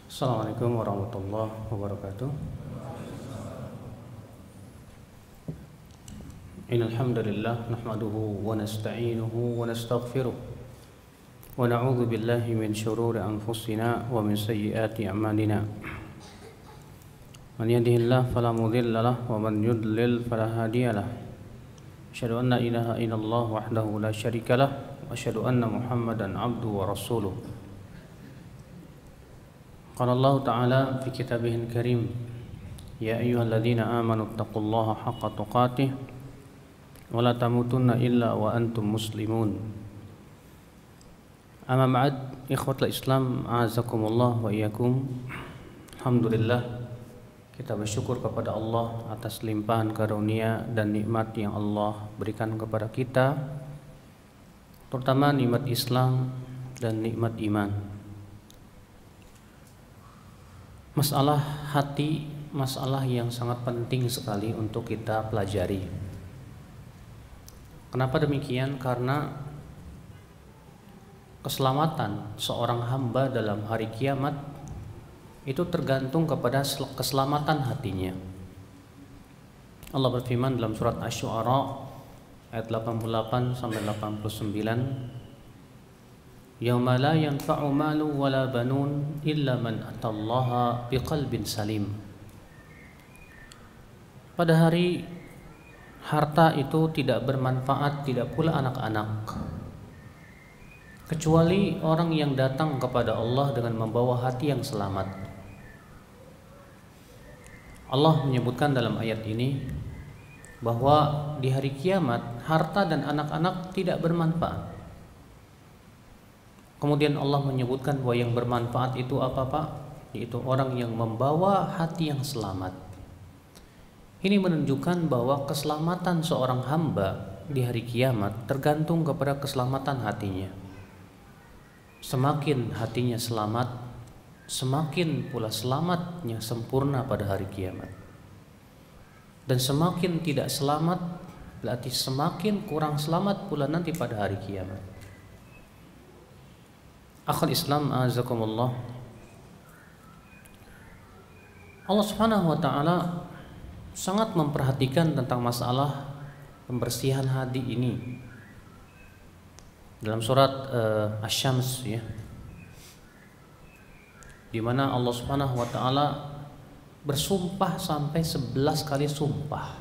Assalamualaikum warahmatullahi wabarakatuh. Innal hamdalillah nahmaduhu wa nasta'inuhu wa nastaghfiruh wa na'udzu billahi min shururi anfusina wa min sayyiati a'malina. Man yahdihillahu fala mudilla lahu wa man yudlil fala hadiya lahu. Asyhadu an la ilaha illallah wahdahu la syarika lahu wa asyhadu anna Muhammadan 'abduhu wa rasuluh. Qala Allah Ta'ala fi kitabihil karim, ya ayyuhalladzina amanu taqullaha haqqa tuqatih wa la tamutunna illa wa antum muslimun. Amma ba'd, ikhwatul Islam, a'azakumullah wa iyyakum. Alhamdulillah, kita bersyukur kepada Allah atas limpahan karunia dan nikmat yang Allah berikan kepada kita, terutama nikmat Islam dan nikmat iman. Masalah hati, masalah yang sangat penting sekali untuk kita pelajari. Kenapa demikian? Karena keselamatan seorang hamba dalam hari kiamat itu tergantung kepada keselamatan hatinya. Allah berfirman dalam surat Asy-Syu'ara ayat 88 sampai 89, Yauma la yanfa'u malu wala banun illa man atallaha biqalbin salim. Pada hari harta itu tidak bermanfaat, tidak pula anak-anak, kecuali orang yang datang kepada Allah dengan membawa hati yang selamat. Allah menyebutkan dalam ayat ini bahwa di hari kiamat harta dan anak-anak tidak bermanfaat. Kemudian Allah menyebutkan bahwa yang bermanfaat itu apa, Pak? Yaitu orang yang membawa hati yang selamat. Ini menunjukkan bahwa keselamatan seorang hamba di hari kiamat tergantung kepada keselamatan hatinya. Semakin hatinya selamat, semakin pula selamatnya sempurna pada hari kiamat. Dan semakin tidak selamat, berarti semakin kurang selamat pula nanti pada hari kiamat. Akhul Islam, azakumullah. Allah Subhanahu wa taala sangat memperhatikan tentang masalah pembersihan hati ini. Dalam surat Asy-Syams ya. Di mana Allah Subhanahu wa taala bersumpah sampai 11 kali sumpah.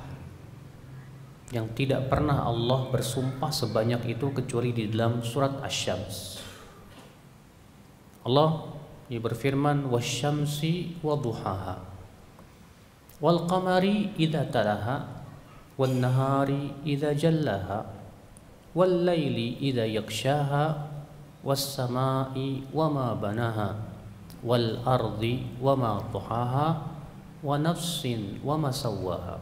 Yang tidak pernah Allah bersumpah sebanyak itu kecuali di dalam surat Asy-Syams. Allah berfirman, wasyamsi wadduhaha wal qamari idza talaha wan nahari idza jallaha wal laili idza yaghshaha was samai wama banaha wal ardi wama dhuhaha wa nafsin wama sawwaha.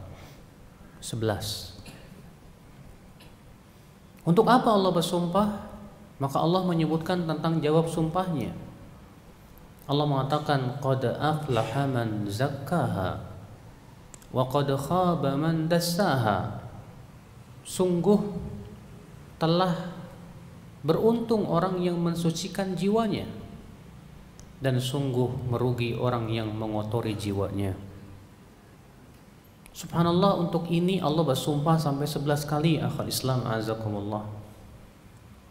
11. Untuk apa Allah bersumpah? Maka Allah menyebutkan tentang jawab sumpahnya. Allah mengatakan qad aflaha man zakkaha wa qad khaba man dassaha. Sungguh telah beruntung orang yang mensucikan jiwanya, dan sungguh merugi orang yang mengotori jiwanya. Subhanallah, untuk ini Allah bersumpah sampai 11 kali. Akhul Islam, azakumullah.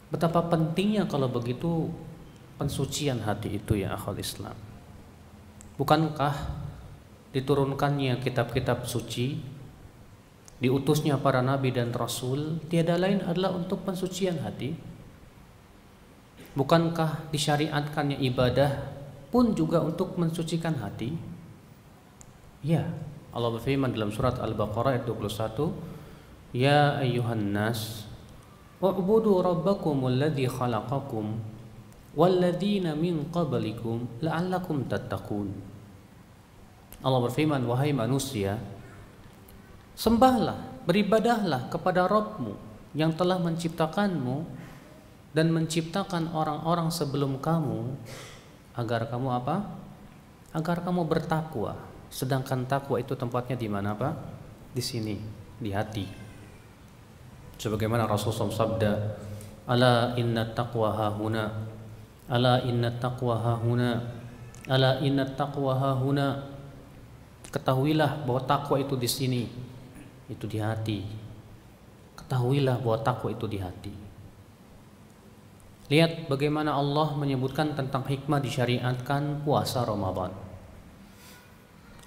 Betapa pentingnya kalau begitu pensucian hati itu ya akhul Islam. Bukankah diturunkannya kitab-kitab suci, diutusnya para nabi dan rasul, tiada lain adalah untuk pensucian hati? Bukankah disyariatkannya ibadah pun juga untuk mensucikan hati? Ya, Allah berfirman dalam surat Al-Baqarah ayat 21, ya ayyuhan nas wa'budu rabbakumul ladzi khalaqakum walladzina min qablikum la'allakum tattaqun. Allah berfirman, wahai manusia, sembahlah, beribadahlah kepada Rabbmu yang telah menciptakanmu dan menciptakan orang-orang sebelum kamu, agar kamu apa? Agar kamu bertakwa. Sedangkan takwa itu tempatnya di mana, Pak? Di sini, di hati. Sebagaimana Rasulullah sabda, ala inna taqwa hahuna, ala inna taqwa hahuna Ala inna taqwa hahuna. Ketahuilah bahwa takwa itu di sini, itu di hati. Ketahuilah bahwa takwa itu di hati. Lihat bagaimana Allah menyebutkan tentang hikmah disyariatkan puasa Ramadan.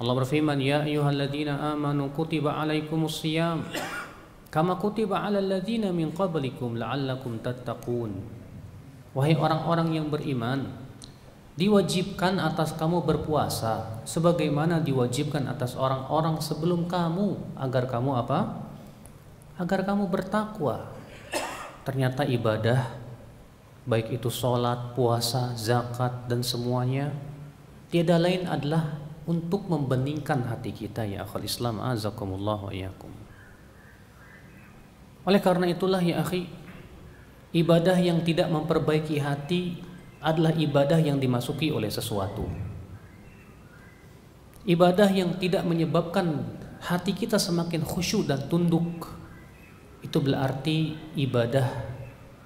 Allah berfirman, ya ayyuhalladzina amanu kutiba alaikumus shiyam kama kutiba alal ladzina min qablikum la'allakum tattaqun. Wahai orang-orang yang beriman, diwajibkan atas kamu berpuasa sebagaimana diwajibkan atas orang-orang sebelum kamu agar kamu apa? Agar kamu bertakwa. Ternyata ibadah baik itu sholat, puasa, zakat dan semuanya tiada lain adalah untuk membeningkan hati kita ya akhul Islam azakumullah wa iyyakum. Oleh karena itulah ya akhi, ibadah yang tidak memperbaiki hati adalah ibadah yang dimasuki oleh sesuatu. Ibadah yang tidak menyebabkan hati kita semakin khusyuk dan tunduk, itu berarti ibadah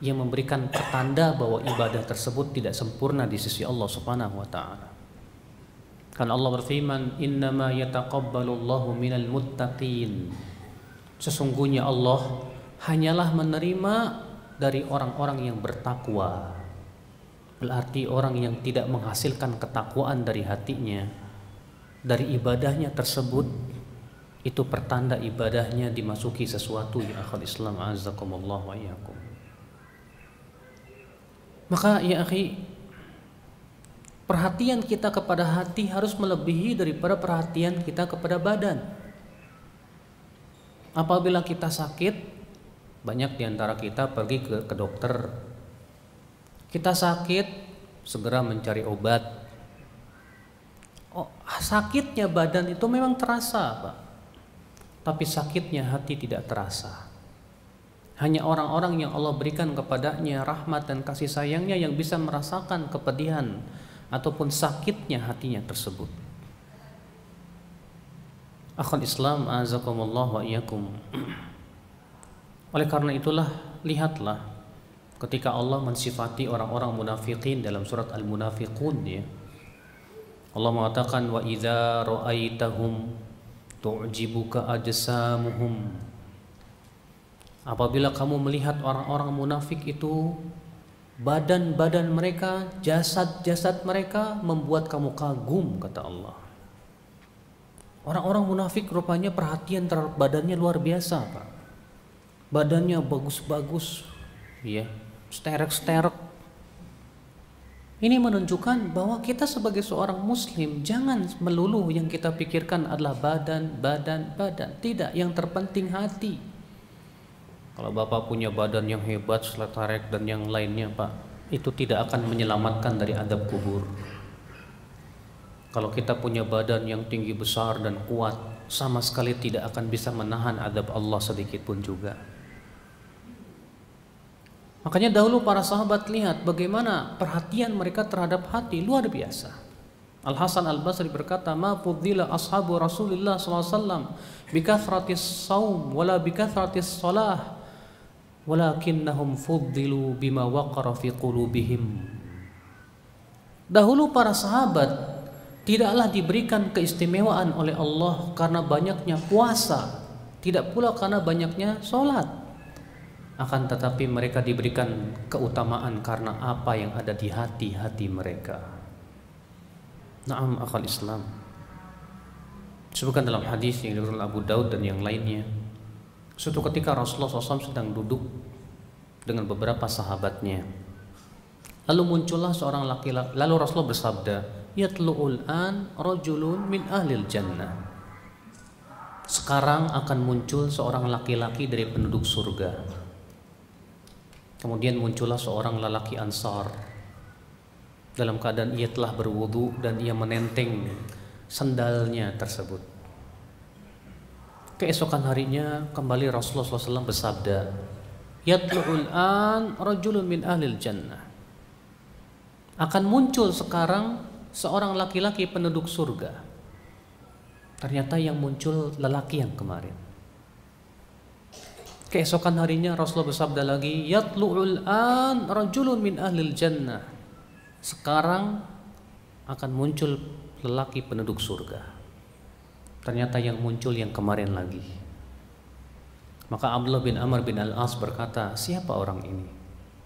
yang memberikan pertanda bahwa ibadah tersebut tidak sempurna di sisi Allah Subhanahu wa taala. Karena Allah berfirman, "Innama yataqabbalullahu minal muttaqin." Sesungguhnya Allah hanyalah menerima dari orang-orang yang bertakwa. Berarti orang yang tidak menghasilkan ketakwaan dari hatinya, dari ibadahnya tersebut, itu pertanda ibadahnya dimasuki sesuatu ya akhul Islam azakumullah wa iyyakum. Maka ya akhi, perhatian kita kepada hati harus melebihi daripada perhatian kita kepada badan. Apabila kita sakit, banyak diantara kita pergi ke dokter. Kita sakit, segera mencari obat. Oh, sakitnya badan itu memang terasa, Pak. Tapi sakitnya hati tidak terasa. Hanya orang-orang yang Allah berikan kepadanya rahmat dan kasih sayangnya yang bisa merasakan kepedihan ataupun sakitnya hatinya tersebut. Akhul Islam azakumullah wa iyyakum. Oleh karena itulah, lihatlah ketika Allah mensifati orang-orang munafikin dalam surat Al-Munafiqun, ya. Allah mengatakan, wa idza ra'aitahum tu'jibuka ajsamuhum. Apabila kamu melihat orang-orang munafik itu, badan-badan mereka, jasad-jasad mereka membuat kamu kagum, kata Allah. Orang-orang munafik rupanya perhatian terhadap badannya luar biasa, Pak. Badannya bagus-bagus, ya, sterek-sterek. Ini menunjukkan bahwa kita sebagai seorang muslim jangan melulu yang kita pikirkan adalah badan. Tidak, yang terpenting hati. Kalau Bapak punya badan yang hebat, seletarek dan yang lainnya, Pak, itu tidak akan menyelamatkan dari adab kubur. Kalau kita punya badan yang tinggi besar dan kuat, sama sekali tidak akan bisa menahan adab Allah sedikit pun juga. Makanya dahulu para sahabat lihat bagaimana perhatian mereka terhadap hati luar biasa. Al Hasan Al Basri berkata, "Ma fuddila ashabu Rasulillah SAW bikathratis saum wala bikathratis salah, walakinnahum fuddilu bima waqara fi qulubihim." Dahulu para sahabat tidaklah diberikan keistimewaan oleh Allah karena banyaknya puasa, tidak pula karena banyaknya sholat. Akan tetapi mereka diberikan keutamaan karena apa yang ada di hati-hati mereka. Naam akhal Islam. Disebutkan dalam hadis yang diriwayatkan Abu Daud dan yang lainnya, suatu ketika Rasulullah SAW sedang duduk dengan beberapa sahabatnya. Lalu muncullah seorang laki-laki. Lalu Rasulullah bersabda, "Yatlu'ul an rajulun min ahlil jannah." Sekarang akan muncul seorang laki-laki dari penduduk surga. Kemudian muncullah seorang lelaki Ansar. Dalam keadaan ia telah berwudu dan ia menenteng sandalnya tersebut. Keesokan harinya kembali Rasulullah SAW bersabda, "Yatlu'ul an rajulun min ahlil jannah." Akan muncul sekarang seorang laki-laki penduduk surga. Ternyata yang muncul lelaki yang kemarin. Keesokan harinya Rasulullah bersabda lagi, "Yatlu'ul an rajulun min ahlil jannah." Sekarang akan muncul lelaki penduduk surga. Ternyata yang muncul yang kemarin lagi. Maka Abdullah bin Amr bin Al-As berkata, siapa orang ini?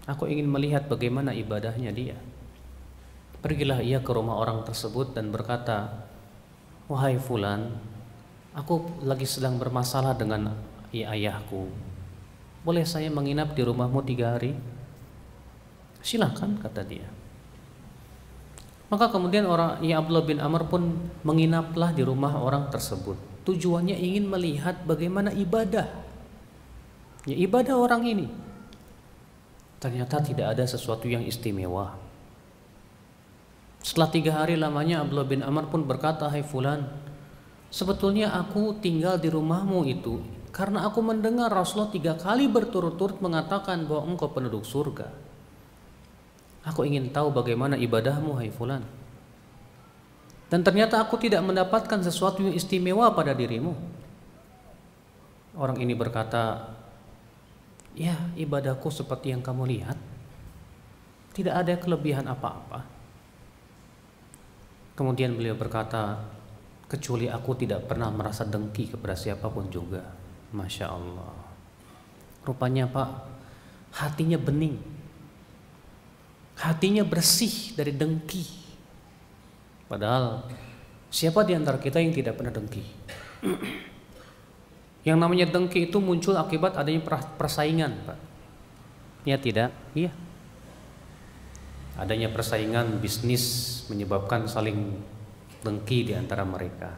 Aku ingin melihat bagaimana ibadahnya dia. Pergilah ia ke rumah orang tersebut dan berkata, wahai fulan, aku lagi sedang bermasalah dengan ayahku. Boleh saya menginap di rumahmu 3 hari? Silakan, kata dia. Maka kemudian Abdullah bin Amr pun menginaplah di rumah orang tersebut. Tujuannya ingin melihat bagaimana ibadah orang ini. Ternyata tidak ada sesuatu yang istimewa. Setelah 3 hari lamanya Abdullah bin Amr pun berkata, hai fulan, sebetulnya aku tinggal di rumahmu itu karena aku mendengar Rasulullah 3 kali berturut-turut mengatakan bahwa engkau penduduk surga. Aku ingin tahu bagaimana ibadahmu, hai fulan. Dan ternyata aku tidak mendapatkan sesuatu yang istimewa pada dirimu. Orang ini berkata, ya, ibadahku seperti yang kamu lihat. Tidak ada kelebihan apa-apa. Kemudian beliau berkata, kecuali aku tidak pernah merasa dengki kepada siapapun juga. Masya Allah. Rupanya Pak, hatinya bening. Hatinya bersih dari dengki. Padahal siapa di antara kita yang tidak pernah dengki? Yang namanya dengki itu muncul akibat adanya persaingan, Pak. Ya tidak? Iya. Adanya persaingan bisnis menyebabkan saling dengki di antara mereka.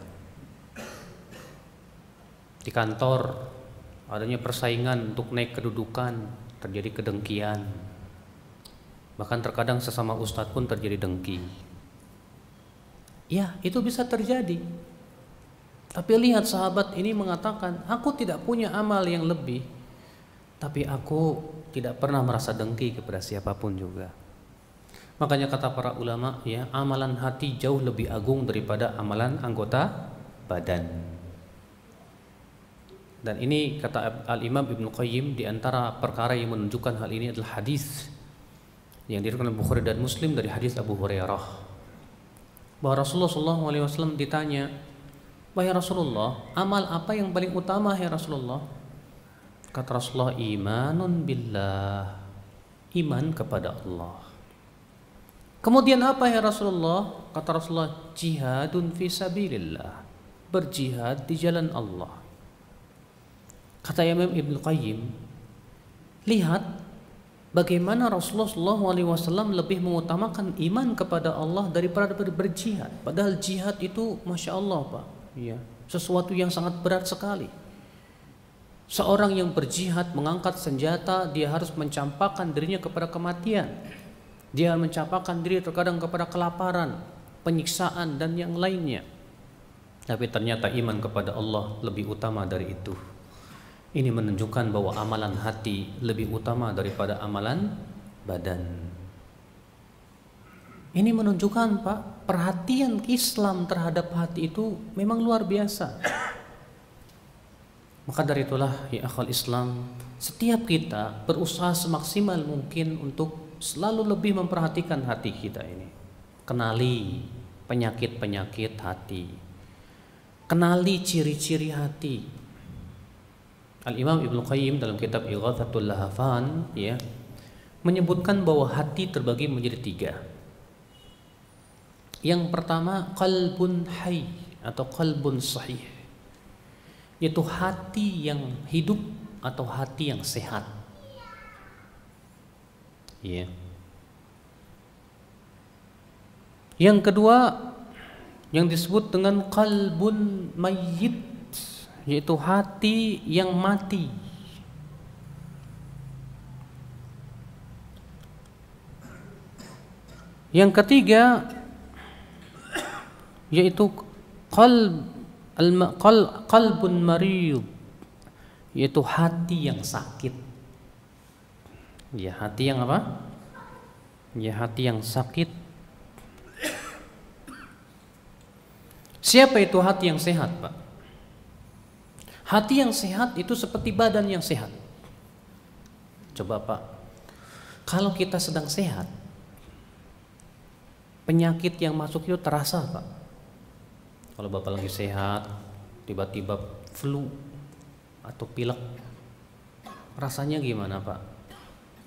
Di kantor adanya persaingan untuk naik kedudukan, terjadi kedengkian. Bahkan terkadang sesama ustadz pun terjadi dengki. Ya, itu bisa terjadi. Tapi lihat sahabat ini mengatakan, aku tidak punya amal yang lebih, tapi aku tidak pernah merasa dengki kepada siapapun juga. Makanya kata para ulama, ya, amalan hati jauh lebih agung daripada amalan anggota badan. Dan ini kata Al-Imam Ibnu Qayyim, di antara perkara yang menunjukkan hal ini adalah hadis yang diriwayatkan oleh Bukhari dan Muslim dari hadis Abu Hurairah, bahwa Rasulullah SAW ditanya, wahai Rasulullah, amal apa yang paling utama ya Rasulullah? Kata Rasulullah, imanun billah, iman kepada Allah. Kemudian apa ya Rasulullah? Kata Rasulullah, jihadun fi sabilillah, berjihad di jalan Allah. Kata Imam Ibnu Qayyim, lihat bagaimana Rasulullah SAW lebih mengutamakan iman kepada Allah daripada berjihad. Padahal jihad itu Masya Allah Pak, ya, sesuatu yang sangat berat sekali. Seorang yang berjihad mengangkat senjata, dia harus mencampakkan dirinya kepada kematian. Dia mencampakkan diri terkadang kepada kelaparan, penyiksaan dan yang lainnya. Tapi ternyata iman kepada Allah lebih utama dari itu. Ini menunjukkan bahwa amalan hati lebih utama daripada amalan badan. Ini menunjukkan Pak, perhatian Islam terhadap hati itu memang luar biasa. Maka dari itulah ya akhwal Islam, setiap kita berusaha semaksimal mungkin untuk selalu lebih memperhatikan hati kita ini. Kenali penyakit-penyakit hati. Kenali ciri-ciri hati. Al-Imam Ibnu Qayyim dalam kitab Ighathatul Lahafan, ya, menyebutkan bahwa hati terbagi menjadi 3. Yang pertama, qalbun hayy atau qalbun sahih, yaitu hati yang hidup atau hati yang sehat. Ya. Yang kedua yang disebut dengan qalbun mayyit, yaitu hati yang mati. Yang ketiga yaitu qalbun marid, yaitu hati yang sakit. Ya, hati yang apa? Ya, hati yang sakit. Siapa itu hati yang sehat, Pak? Hati yang sehat itu seperti badan yang sehat. Coba Pak, kalau kita sedang sehat, penyakit yang masuk itu terasa Pak. Kalau Bapak lagi sehat, tiba-tiba flu atau pilek, rasanya gimana Pak?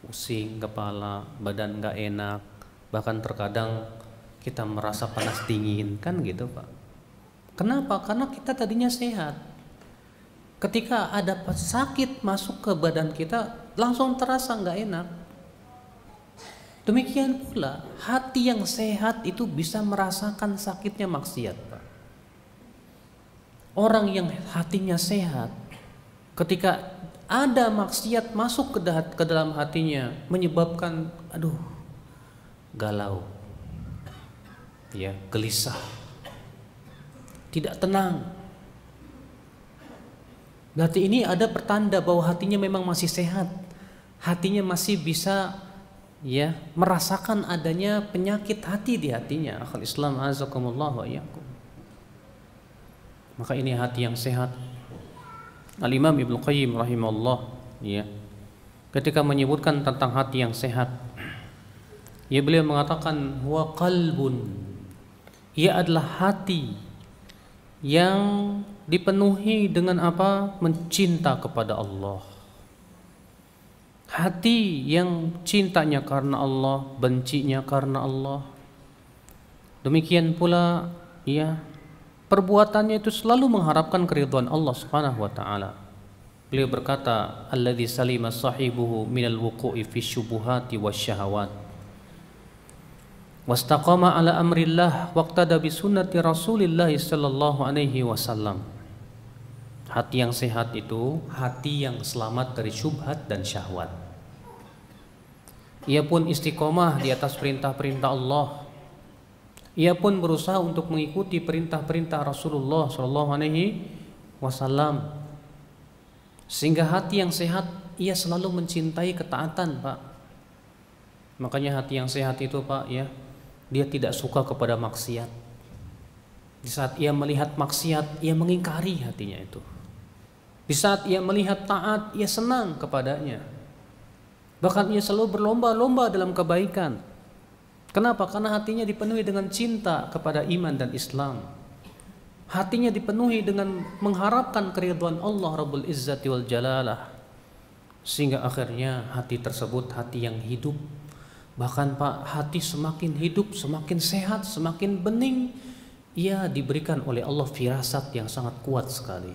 Pusing kepala, badan nggak enak, bahkan terkadang kita merasa panas dingin, kan gitu Pak. Kenapa? Karena kita tadinya sehat. Ketika ada sakit masuk ke badan kita, langsung terasa nggak enak. Demikian pula hati yang sehat itu bisa merasakan sakitnya maksiat Pak. Orang yang hatinya sehat, ketika ada maksiat masuk ke dalam hatinya, menyebabkan galau, ya, gelisah, tidak tenang. Berarti ini ada pertanda bahwa hatinya memang masih sehat, hatinya masih bisa, ya, merasakan adanya penyakit hati di hatinya. Akhul Islam azakumullah wa iyyakum. Maka ini hati yang sehat. Al-Imam Ibnu Qayyim rahimahullah, ya, ketika menyebutkan tentang hati yang sehat, ya, beliau mengatakan huwa qalbun, ia adalah hati yang dipenuhi dengan apa? Mencinta kepada Allah. Hati yang cintanya karena Allah, bencinya karena Allah. Demikian pula, ya, perbuatannya itu selalu mengharapkan keridhaan Allah Subhanahu wa taala. Beliau berkata, alladzi salima sahibuhu minal wuqu'i fi syubuhati wasyahawat. Wastaqama ala amrillah waqtada bi sunnati Rasulillah sallallahu alaihi wasallam. Hati yang sehat itu hati yang selamat dari syubhat dan syahwat. Ia pun istiqomah di atas perintah-perintah Allah. Ia pun berusaha untuk mengikuti perintah-perintah Rasulullah sallallahu alaihi wasallam. Sehingga hati yang sehat ia selalu mencintai ketaatan, Pak. Makanya hati yang sehat itu, Pak, ya, dia tidak suka kepada maksiat. Di saat ia melihat maksiat, ia mengingkari hatinya itu. Di saat ia melihat taat, ia senang kepadanya. Bahkan ia selalu berlomba-lomba dalam kebaikan. Kenapa? Karena hatinya dipenuhi dengan cinta kepada iman dan Islam. Hatinya dipenuhi dengan mengharapkan keridhaan Allah Rabbul Izzati wal Jalalah. Sehingga akhirnya hati tersebut hati yang hidup. Bahkan Pak, hati semakin hidup, semakin sehat, semakin bening, ia diberikan oleh Allah firasat yang sangat kuat sekali.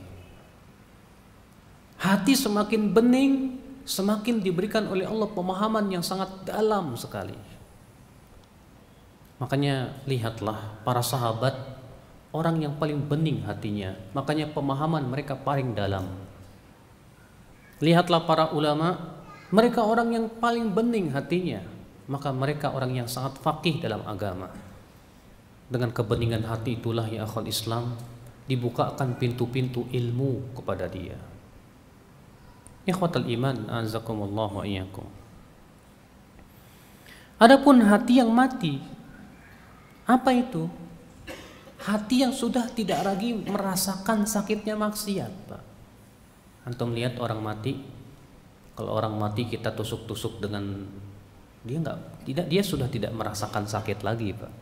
Hati semakin bening, semakin diberikan oleh Allah pemahaman yang sangat dalam sekali. Makanya lihatlah para sahabat, orang yang paling bening hatinya, makanya pemahaman mereka paling dalam. Lihatlah para ulama, mereka orang yang paling bening hatinya, maka mereka orang yang sangat faqih dalam agama. Dengan kebeningan hati itulah, ya akhwal Islam, dibukakan pintu-pintu ilmu kepada dia. Ikhwatal iman, azakumullah wa iyyakum. Adapun hati yang mati, apa itu? Hati yang sudah tidak lagi merasakan sakitnya maksiat, Pak. Antum lihat orang mati, kalau orang mati kita tusuk-tusuk dengan dia sudah tidak merasakan sakit lagi, Pak.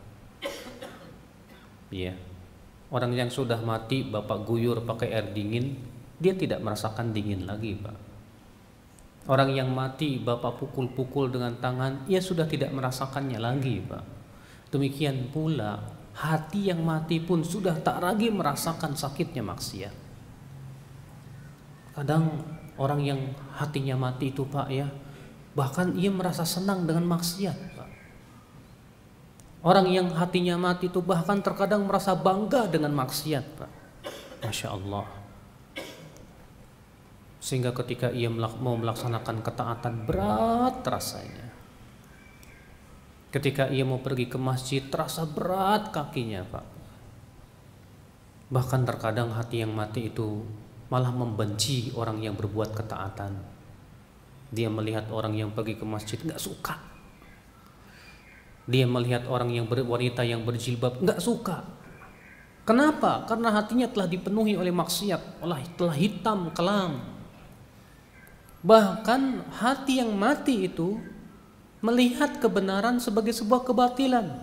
Iya. Orang yang sudah mati Bapak guyur pakai air dingin, dia tidak merasakan dingin lagi, Pak. Orang yang mati Bapak pukul-pukul dengan tangan, ia sudah tidak merasakannya lagi, Pak. Demikian pula hati yang mati pun sudah tak lagi merasakan sakitnya maksiat. Kadang orang yang hatinya mati itu, Pak, ya, bahkan ia merasa senang dengan maksiat, Pak. Orang yang hatinya mati itu bahkan terkadang merasa bangga dengan maksiat, Pak. Masya Allah. Sehingga ketika ia mau melaksanakan ketaatan, berat rasanya. Ketika ia mau pergi ke masjid, terasa berat kakinya, Pak. Bahkan terkadang hati yang mati itu malah membenci orang yang berbuat ketaatan. Dia melihat orang yang pergi ke masjid nggak suka. Dia melihat orang yang wanita yang berjilbab nggak suka. Kenapa? Karena hatinya telah dipenuhi oleh maksiat, telah hitam kelam. Bahkan hati yang mati itu melihat kebenaran sebagai sebuah kebatilan.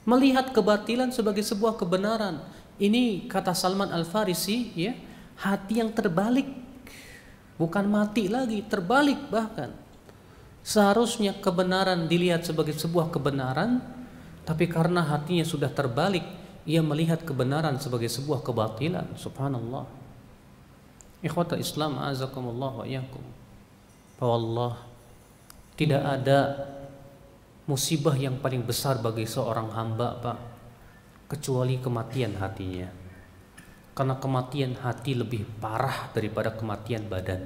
melihat kebatilan sebagai sebuah kebenaran. Ini kata Salman Al-Farisi, ya, hati yang terbalik, bukan mati lagi, terbalik bahkan. Seharusnya kebenaran dilihat sebagai sebuah kebenaran, tapi karena hatinya sudah terbalik, ia melihat kebenaran sebagai sebuah kebatilan. Subhanallah. Ikhwatul Islam, azakumullah wa iyyakum. Wallah, tidak ada musibah yang paling besar bagi seorang hamba, Pak, kecuali kematian hatinya. Karena kematian hati lebih parah daripada kematian badan.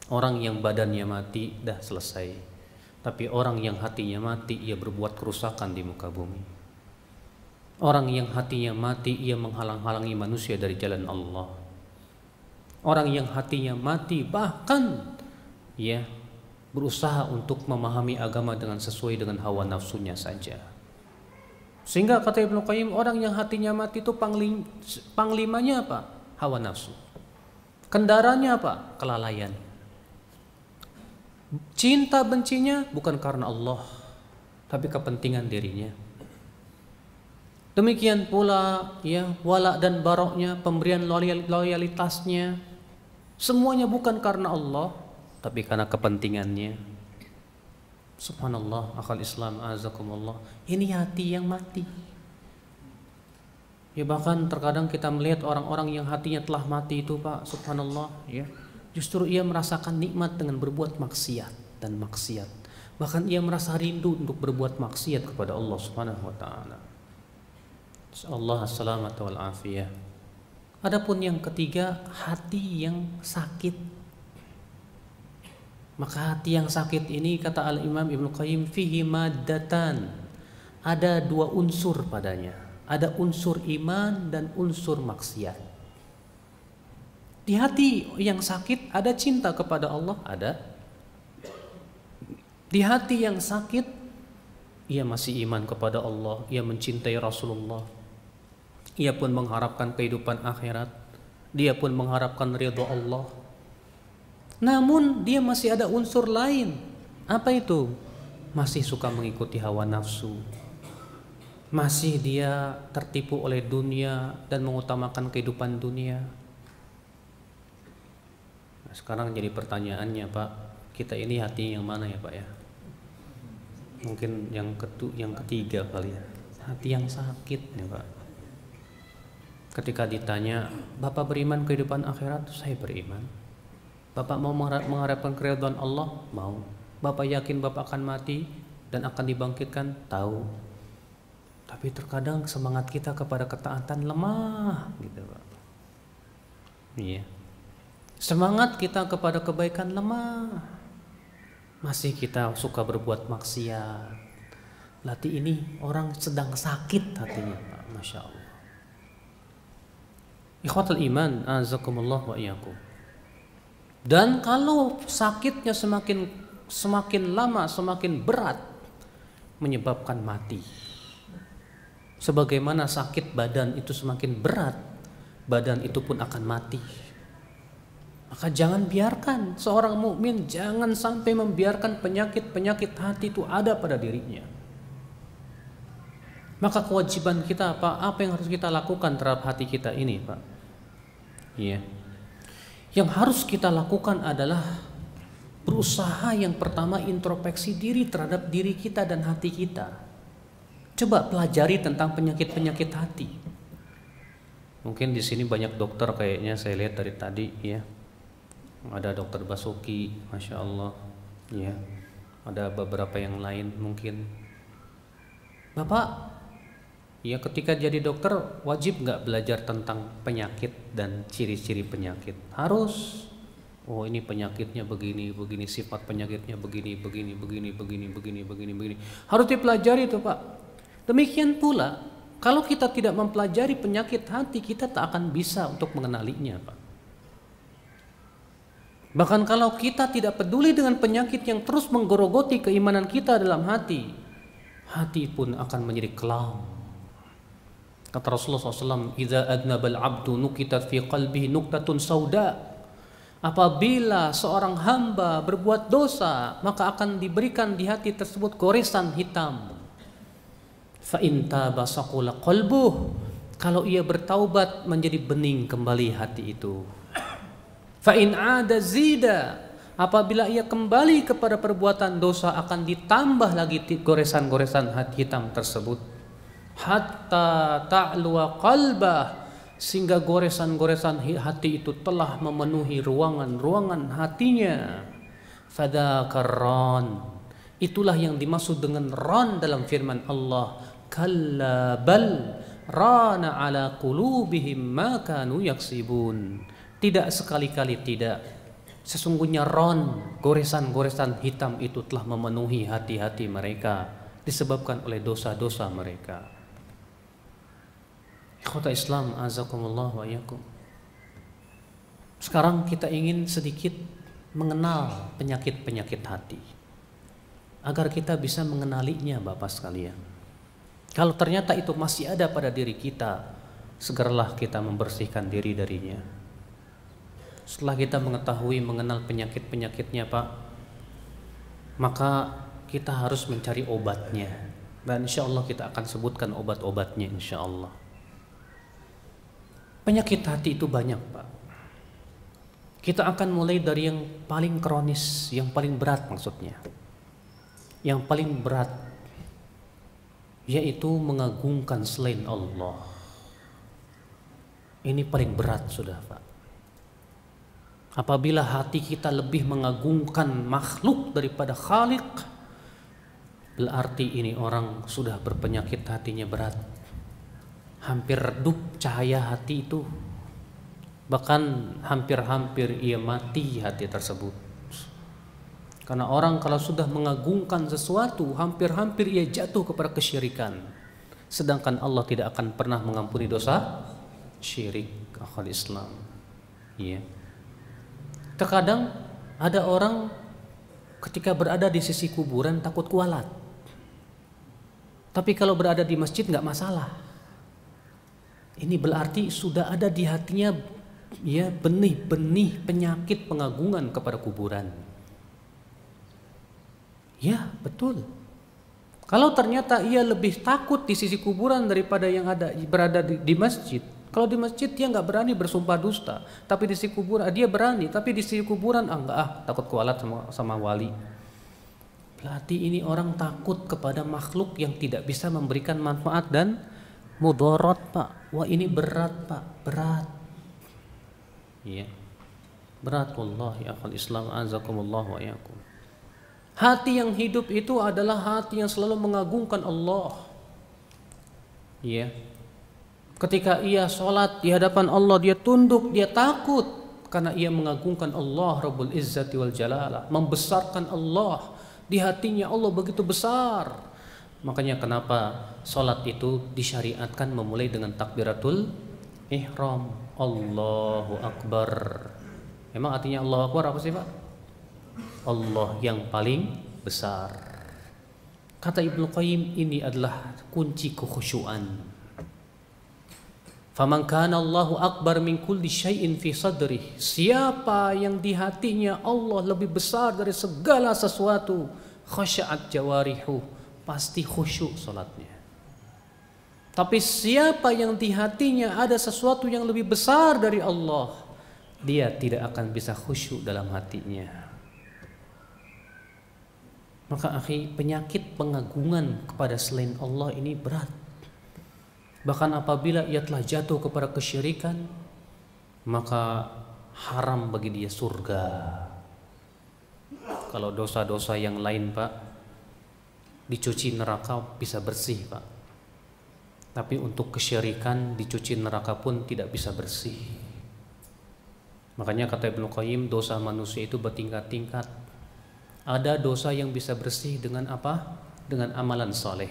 Orang yang badannya mati dah selesai, tapi orang yang hatinya mati, ia berbuat kerusakan di muka bumi. Orang yang hatinya mati, ia menghalang-halangi manusia dari jalan Allah. Orang yang hatinya mati bahkan ya berusaha untuk memahami agama dengan sesuai dengan hawa nafsunya saja. Sehingga kata Ibnu Qayyim, orang yang hatinya mati itu panglimanya apa? Hawa nafsu. Kendaranya apa? Kelalaian. Cinta bencinya bukan karena Allah, tapi kepentingan dirinya. Demikian pula ya wala dan baroknya, pemberian loyalitasnya, semuanya bukan karena Allah, tapi karena kepentingannya. Subhanallah, akal Islam, azakumullah. Ini hati yang mati. Ya bahkan terkadang kita melihat orang-orang yang hatinya telah mati itu, Pak, subhanallah, ya. Justru ia merasakan nikmat dengan berbuat maksiat dan maksiat. Bahkan ia merasa rindu untuk berbuat maksiat kepada Allah Subhanahu wa taala. Allah as-salamata wal afiyah. Adapun yang ketiga, hati yang sakit. Maka hati yang sakit ini kata Al-Imam Ibnu Qayyim, fihi maddatan. Ada dua unsur padanya. Ada unsur iman dan unsur maksiat. Di hati yang sakit ada cinta kepada Allah, ada. Di hati yang sakit ia masih iman kepada Allah, ia mencintai Rasulullah. Ia pun mengharapkan kehidupan akhirat. Dia pun mengharapkan ridha Allah. Namun dia masih ada unsur lain. Apa itu? Masih suka mengikuti hawa nafsu. Masih dia tertipu oleh dunia dan mengutamakan kehidupan dunia. Nah, sekarang jadi pertanyaannya, Pak, kita ini hati yang mana ya, Pak ya? Mungkin yang ketiga kali ya. Hati yang sakit ya, Pak. Ketika ditanya, Bapak beriman kehidupan akhirat? Saya beriman. Bapak mau mengharapkan keridhaan Allah? Mau. Bapak yakin Bapak akan mati dan akan dibangkitkan? Tahu. Tapi terkadang semangat kita kepada ketaatan lemah gitu, Pak. Iya. Semangat kita kepada kebaikan lemah. Masih kita suka berbuat maksiat. Lati ini orang sedang sakit hatinya, Pak. Masya Allah. Ikhwatul iman, azakumullah wa iyyakum. Dan kalau sakitnya semakin lama, semakin berat, menyebabkan mati. Sebagaimana sakit badan itu semakin berat, badan itu pun akan mati. Maka jangan biarkan seorang mukmin, jangan sampai membiarkan penyakit-penyakit hati itu ada pada dirinya. Maka kewajiban kita apa yang harus kita lakukan terhadap hati kita ini, Pak? Iya. Yang harus kita lakukan adalah berusaha yang pertama introspeksi diri terhadap diri kita dan hati kita. Coba pelajari tentang penyakit-penyakit hati. Mungkin di sini banyak dokter kayaknya saya lihat dari tadi ya. Ada dokter Basuki, masya Allah, ya. Ada beberapa yang lain mungkin. Bapak, ya ketika jadi dokter wajib nggak belajar tentang penyakit dan ciri-ciri penyakit? Harus. Oh ini penyakitnya begini, sifat penyakitnya begini. Harus dipelajari itu, Pak. Demikian pula kalau kita tidak mempelajari penyakit hati, kita tak akan bisa untuk mengenalinya, Pak. Bahkan kalau kita tidak peduli dengan penyakit yang terus menggerogoti keimanan kita dalam hati, hati pun akan menjadi kelam. Kata Rasulullah SAW, "Idza adnabal abdu nukitat fi qalbihi nuktatun sauda." Apabila seorang hamba berbuat dosa, maka akan diberikan di hati tersebut goresan hitam. Fa in taba saqula qalbuh, kalau ia bertaubat menjadi bening kembali hati itu. Fa in ada zida, apabila ia kembali kepada perbuatan dosa akan ditambah lagi goresan-goresan hati hitam tersebut. Hatta ta'luwa qalbah, sehingga goresan-goresan hati itu telah memenuhi ruangan-ruangan hatinya. Fadzakar ran, itulah yang dimaksud dengan ran dalam firman Allah, kalla bal rana ala qulubihim ma kanu yaksibun. Tidak, sekali-kali tidak. Sesungguhnya ron, goresan-goresan hitam itu telah memenuhi hati-hati mereka disebabkan oleh dosa-dosa mereka. Ikhwata Islam azakumullah wa iyyakum. Sekarang kita ingin sedikit mengenal penyakit-penyakit hati agar kita bisa mengenalinya, Bapak sekalian. Kalau ternyata itu masih ada pada diri kita, segeralah kita membersihkan diri darinya. Setelah kita mengetahui, mengenal penyakit-penyakitnya, Pak, maka kita harus mencari obatnya. Dan insya Allah kita akan sebutkan obat-obatnya insya Allah. Penyakit hati itu banyak, Pak. Kita akan mulai dari yang paling kronis, yang paling berat maksudnya. Yang paling berat, yaitu mengagungkan selain Allah. Ini paling berat sudah, Pak. Apabila hati kita lebih mengagungkan makhluk daripada Khalik, berarti ini orang sudah berpenyakit hatinya berat. Hampir redup cahaya hati itu. Bahkan hampir-hampir ia mati hati tersebut. Karena orang kalau sudah mengagungkan sesuatu, hampir-hampir ia jatuh kepada kesyirikan. Sedangkan Allah tidak akan pernah mengampuni dosa syirik, akhwal Islam. Iya. Terkadang ada orang ketika berada di sisi kuburan takut kualat. Tapi kalau berada di masjid nggak masalah. Ini berarti sudah ada di hatinya ya benih-benih penyakit pengagungan kepada kuburan. Ya, betul. Kalau ternyata ia lebih takut di sisi kuburan daripada yang ada berada di masjid. Kalau di masjid dia nggak berani bersumpah dusta, tapi di sisi kuburan dia berani, tapi di sisi kuburan enggak, takut kualat sama wali. Berarti ini orang takut kepada makhluk yang tidak bisa memberikan manfaat dan mudarat, Pak. Wah, ini berat, Pak, berat. Iya. Berat wallahi akhwal Islam azakumullah wa iyyakum. Hati yang hidup itu adalah hati yang selalu mengagungkan Allah. Iya. Ketika ia sholat di hadapan Allah, dia tunduk, dia takut karena ia mengagungkan Allah Rabbul Izzati wal Jalalah, membesarkan Allah. Di hatinya Allah begitu besar. Makanya kenapa sholat itu disyariatkan memulai dengan takbiratul ihram, Allahu Akbar. Emang artinya Allahu Akbar apa sih, Pak? Allah yang paling besar. Kata Ibnu Qayyim, ini adalah kunci kekhusyuan. Faman kana Allahu akbar min kulli syai'in fi sadrih. Siapa yang di hatinya Allah lebih besar dari segala sesuatu, khasya'at jawarihu, pasti khusyuk salatnya. Tapi siapa yang di hatinya ada sesuatu yang lebih besar dari Allah, dia tidak akan bisa khusyuk dalam hatinya. Maka akhi, penyakit pengagungan kepada selain Allah ini berat. Bahkan apabila ia telah jatuh kepada kesyirikan, maka haram bagi dia surga. Kalau dosa-dosa yang lain, Pak, dicuci neraka bisa bersih, Pak. Tapi untuk kesyirikan dicuci neraka pun tidak bisa bersih. Makanya kata Ibnu Qayyim, dosa manusia itu bertingkat-tingkat. Ada dosa yang bisa bersih dengan apa? Dengan amalan soleh.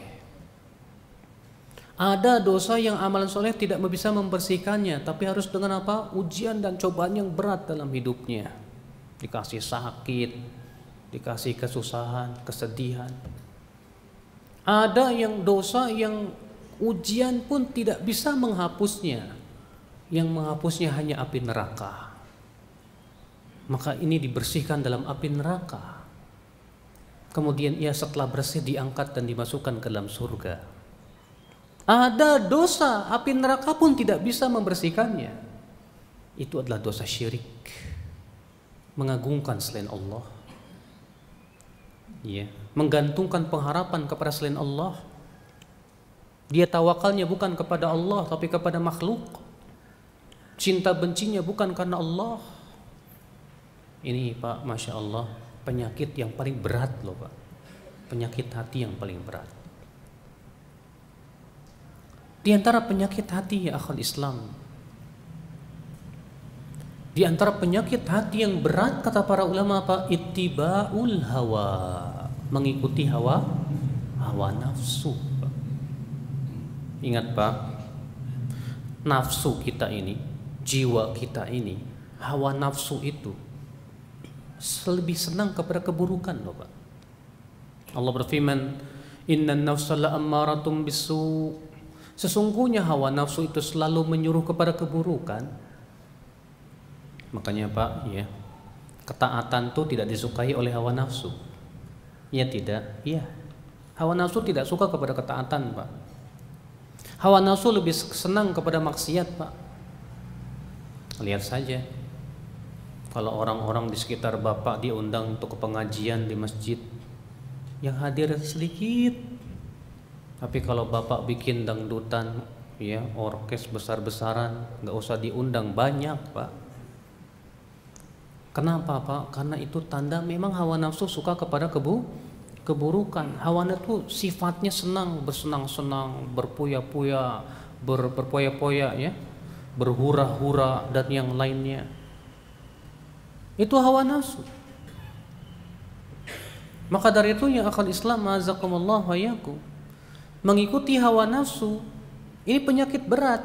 Ada dosa yang amalan soleh tidak bisa membersihkannya, tapi harus dengan apa? Ujian dan cobaan yang berat dalam hidupnya. Dikasih sakit, dikasih kesusahan, kesedihan. Ada yang dosa yang ujian pun tidak bisa menghapusnya. Yang menghapusnya hanya api neraka. Maka ini dibersihkan dalam api neraka. Kemudian ia setelah bersih diangkat dan dimasukkan ke dalam surga. Ada dosa api neraka pun tidak bisa membersihkannya. Itu adalah dosa syirik, mengagungkan selain Allah, ya, menggantungkan pengharapan kepada selain Allah. Dia tawakalnya bukan kepada Allah tapi kepada makhluk. Cinta bencinya bukan karena Allah. Ini Pak, Masya Allah, penyakit yang paling berat loh Pak. Penyakit hati yang paling berat. Di antara penyakit hati ya akhwal Islam, di antara penyakit hati yang berat kata para ulama apa? Ittiba'ul hawa, mengikuti hawa nafsu. Ingat Pak, nafsu kita ini, jiwa kita ini, hawa nafsu itu lebih senang kepada keburukan loh Pak. Allah berfirman, innan nafsa la'ammaratum bisu. Sesungguhnya hawa nafsu itu selalu menyuruh kepada keburukan. Makanya Pak, ya, ketaatan itu tidak disukai oleh hawa nafsu. Ya tidak? Iya. Hawa nafsu tidak suka kepada ketaatan Pak. Hawa nafsu lebih senang kepada maksiat Pak. Lihat saja, kalau orang-orang di sekitar Bapak diundang untuk pengajian di masjid, yang hadir sedikit. Tapi kalau Bapak bikin dangdutan, ya, orkes besar-besaran, nggak usah diundang, banyak Pak. Kenapa Pak? Karena itu tanda memang hawa nafsu suka kepada keburukan. Hawa nafsu sifatnya senang, bersenang-senang, berpoya-poya, berpoya-poya, ya, berhura-hura dan yang lainnya. Itu hawa nafsu. Maka dari itu ya akhwal Islam, azakumullah wa iyyakum, mengikuti hawa nafsu ini penyakit berat.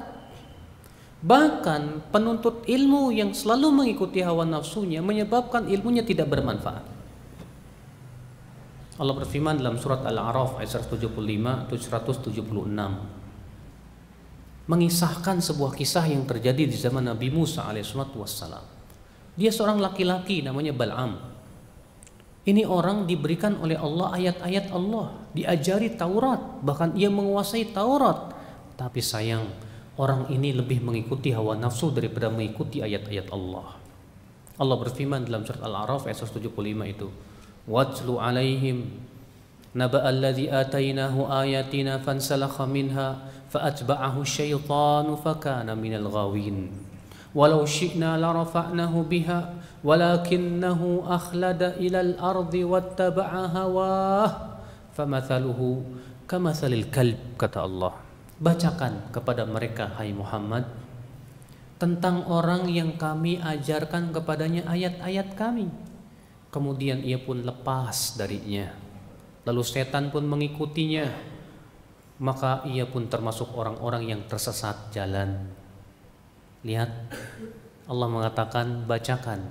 Bahkan penuntut ilmu yang selalu mengikuti hawa nafsunya menyebabkan ilmunya tidak bermanfaat. Allah berfirman dalam surat Al-A'raf ayat 175-176, mengisahkan sebuah kisah yang terjadi di zaman Nabi Musa alaihissalatu wassalam. Dia seorang laki-laki namanya Bal'am. Ini orang diberikan oleh Allah ayat-ayat Allah, diajari Taurat, bahkan ia menguasai Taurat. Tapi sayang, orang ini lebih mengikuti hawa nafsu daripada mengikuti ayat-ayat Allah. Allah berfirman dalam surat Al-A'raf ayat 175 itu, watlu alaihim naba alladhi atainahu ayatina fansalakha minha faatba'ahu syaitanu fakana minal ghawin walau syi'na larafa'nahu biha walakinnahu akhlada ilal ardi wattaba'a hawah famathaluhu kamathalil kalb, kata Allah. Bacakan kepada mereka hai Muhammad tentang orang yang kami ajarkan kepadanya ayat-ayat kami, kemudian ia pun lepas darinya, lalu setan pun mengikutinya, maka ia pun termasuk orang-orang yang tersesat jalan. Lihat, Allah mengatakan bacakan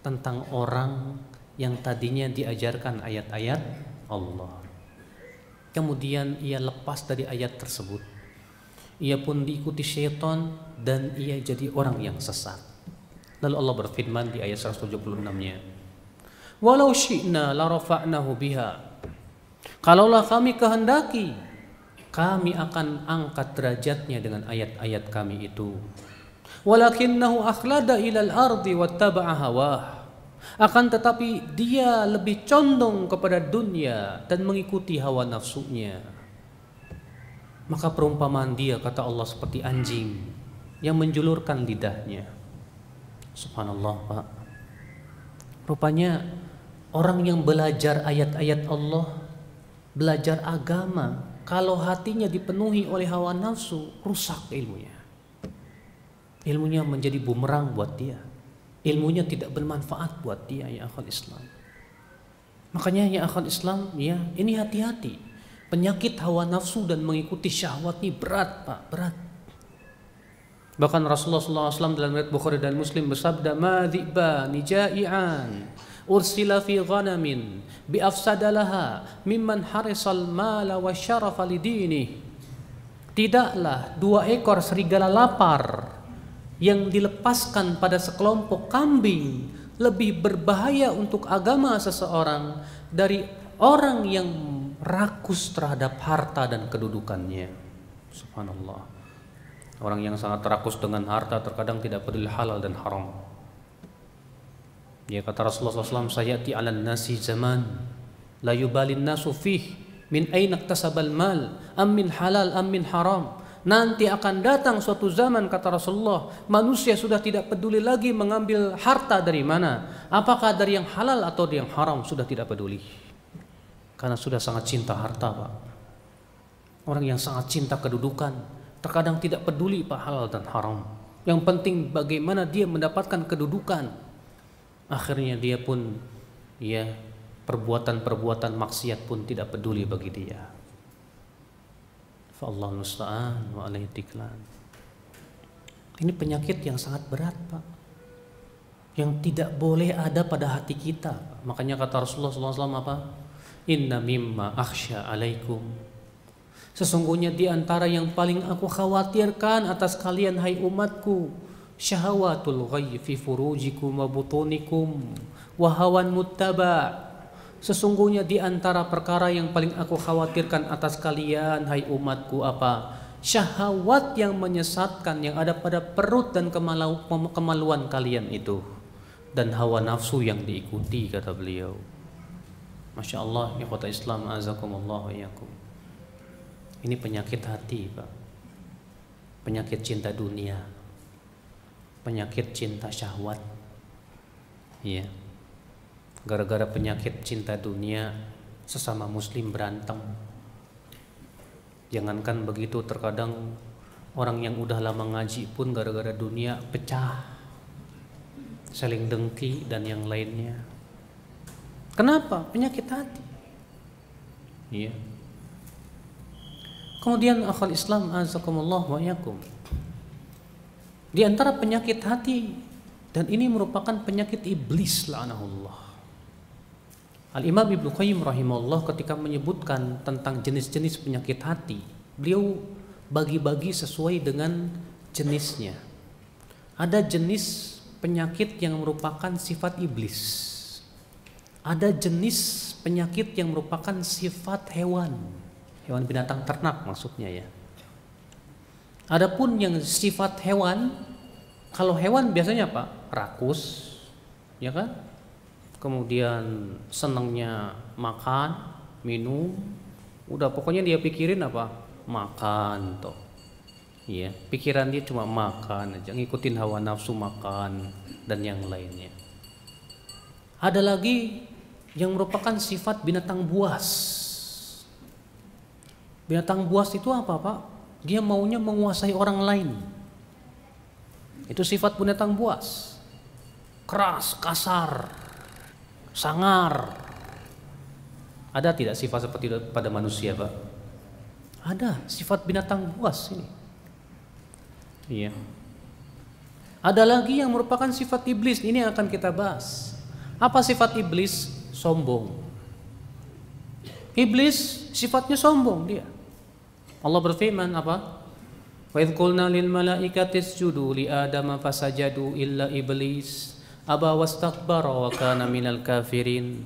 tentang orang yang tadinya diajarkan ayat-ayat Allah, kemudian ia lepas dari ayat tersebut, ia pun diikuti syaitan dan ia jadi orang yang sesat. Lalu Allah berfirman di ayat 176-nya, walau syi'na la rafa'nahu biha, kalaulah kami kehendaki, kami akan angkat derajatnya dengan ayat-ayat kami itu. Walakinnahu akhlada ilal ardi wattaba'a hawah, akan tetapi dia lebih condong kepada dunia dan mengikuti hawa nafsunya. Maka perumpamaan dia, kata Allah, seperti anjing yang menjulurkan lidahnya. Subhanallah Pak. Rupanya orang yang belajar ayat-ayat Allah, belajar agama, kalau hatinya dipenuhi oleh hawa nafsu, rusak ilmunya. Ilmunya menjadi bumerang buat dia. Ilmunya tidak bermanfaat buat dia ya akhwal Islam. Makanya ya akhwal Islam, ya, ini hati-hati. Penyakit hawa nafsu dan mengikuti syahwat ini berat Pak, berat. Bahkan Rasulullah SAW dalam riwayat Bukhari dan Muslim bersabda, ma dhi'bani ja'i'an ursila fi ghanamin bi afsadalaha mimman harisal mala wa syarafa lidini. Tidaklah dua ekor serigala lapar yang dilepaskan pada sekelompok kambing lebih berbahaya untuk agama seseorang dari orang yang rakus terhadap harta dan kedudukannya. Subhanallah. Orang yang sangat rakus dengan harta terkadang tidak peduli halal dan haram. Ya, kata Rasulullah SAW, sayati 'alan nasi zaman la yubalin nasu fih min aina iktasabal mal am min halal am min haram. Nanti akan datang suatu zaman, kata Rasulullah, manusia sudah tidak peduli lagi mengambil harta dari mana, apakah dari yang halal atau dari yang haram, sudah tidak peduli. Karena sudah sangat cinta harta, Pak. Orang yang sangat cinta kedudukan terkadang tidak peduli Pak halal dan haram. Yang penting bagaimana dia mendapatkan kedudukan. Akhirnya dia pun ya perbuatan-perbuatan maksiat pun tidak peduli bagi dia. Fa'allahu musta'an wa alaihi tiklan. Ini penyakit yang sangat berat, Pak, yang tidak boleh ada pada hati kita. Makanya kata Rasulullah SAW apa? Inna mimma akhsha alaikum, sesungguhnya di antara yang paling aku khawatirkan atas kalian hai umatku, syahawatul ghayyi fi furujikum wa butunikum wa hawan muttaba'. Sesungguhnya di antara perkara yang paling aku khawatirkan atas kalian hai umatku apa? Syahwat yang menyesatkan yang ada pada perut dan kemaluan kalian itu, dan hawa nafsu yang diikuti, kata beliau. Masya Allah, ikhwata Islam azakumullah wa iyyakum. Ini penyakit hati, Pak. Penyakit cinta dunia, penyakit cinta syahwat. Iya. Gara-gara penyakit cinta dunia, sesama muslim berantem. Jangankan begitu, terkadang orang yang udah lama ngaji pun gara-gara dunia pecah, saling dengki dan yang lainnya. Kenapa? Penyakit hati. Iya. Kemudian akhal Islam azakumullah wa iyyakum, di antara penyakit hati, dan ini merupakan penyakit iblis la'anahullah. Al-Imam Ibnu Qayyim rahimahullah ketika menyebutkan tentang jenis-jenis penyakit hati, beliau bagi-bagi sesuai dengan jenisnya. Ada jenis penyakit yang merupakan sifat iblis. Ada jenis penyakit yang merupakan sifat hewan binatang ternak maksudnya ya. Adapun yang sifat hewan, kalau hewan biasanya apa? Rakus, ya kan? Kemudian senangnya makan, minum, udah pokoknya dia pikirin apa? Makan toh. Iya, pikiran dia cuma makan aja, ngikutin hawa nafsu makan dan yang lainnya. Ada lagi yang merupakan sifat binatang buas. Binatang buas itu apa, Pak? Dia maunya menguasai orang lain. Itu sifat binatang buas. Keras, kasar, sangar. Ada tidak sifat seperti itu pada manusia, Pak? Ada sifat binatang buas ini. Iya. Ada lagi yang merupakan sifat iblis. Ini yang akan kita bahas. Apa sifat iblis? Sombong. Iblis sifatnya sombong dia. Allah berfirman apa? Wa idz qulna lil malaikati isjudu li adama fasajadu illa iblis aba wastakbara wa kana minal kafirin.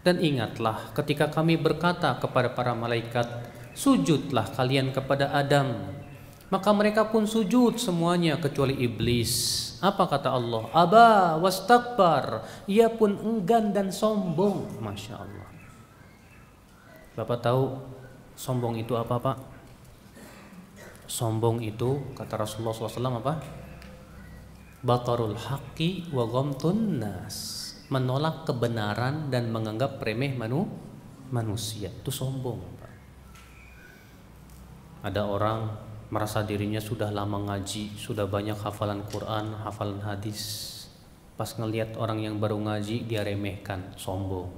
Dan ingatlah ketika kami berkata kepada para malaikat, sujudlah kalian kepada Adam, maka mereka pun sujud semuanya kecuali iblis. Apa kata Allah? Aba wastakbar, ia pun enggan dan sombong. Masya Allah. Bapak tahu sombong itu apa, Pak? Sombong itu kata Rasulullah SAW apa? Batarul haqqi wa ghamtun nas, menolak kebenaran dan menganggap remeh manusia. Itu sombong, Pak. Ada orang merasa dirinya sudah lama ngaji, sudah banyak hafalan Quran, hafalan hadis. Pas ngelihat orang yang baru ngaji, dia remehkan, sombong.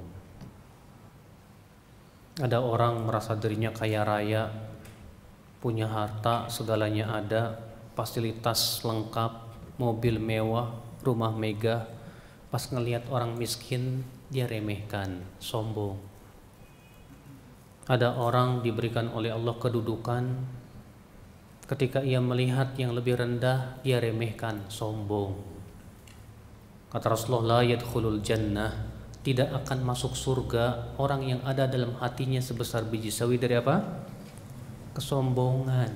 Ada orang merasa dirinya kaya raya, punya harta, segalanya ada, fasilitas lengkap, mobil mewah, rumah megah. Pas ngelihat orang miskin, dia remehkan, sombong. Ada orang diberikan oleh Allah kedudukan, ketika ia melihat yang lebih rendah, dia remehkan, sombong. Kata Rasulullah, la yadkhulul jannah, tidak akan masuk surga orang yang ada dalam hatinya sebesar biji sawi dari apa? kesombongan.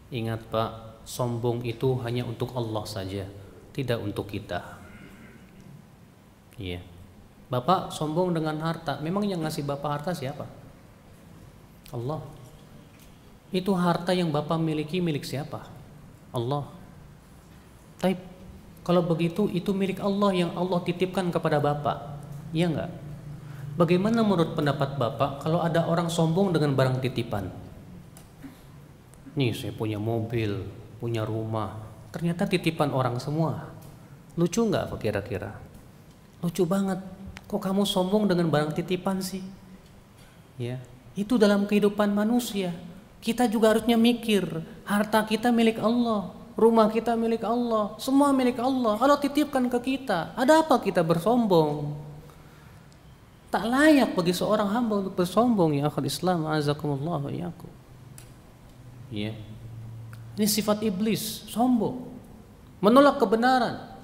Ingat Pak, sombong itu hanya untuk Allah saja, tidak untuk kita. Iya. Bapak sombong dengan harta, memang yang ngasih Bapak harta siapa? Allah. Itu harta yang Bapak miliki milik siapa? Allah. Tapi kalau begitu itu milik Allah yang Allah titipkan kepada Bapak. Iya enggak? Bagaimana menurut pendapat Bapak kalau ada orang sombong dengan barang titipan? Nih saya punya mobil, punya rumah, ternyata titipan orang semua. Lucu enggak kira-kira? Lucu banget. Kok kamu sombong dengan barang titipan sih? Ya, itu dalam kehidupan manusia. Kita juga harusnya mikir, harta kita milik Allah, rumah kita milik Allah, semua milik Allah. Allah titipkan ke kita. Ada apa kita bersombong? Tak layak bagi seorang hamba untuk bersombong, ya akhul Islam, azakumullah wa iyyakum. Ya. Ini sifat iblis, sombong. Menolak kebenaran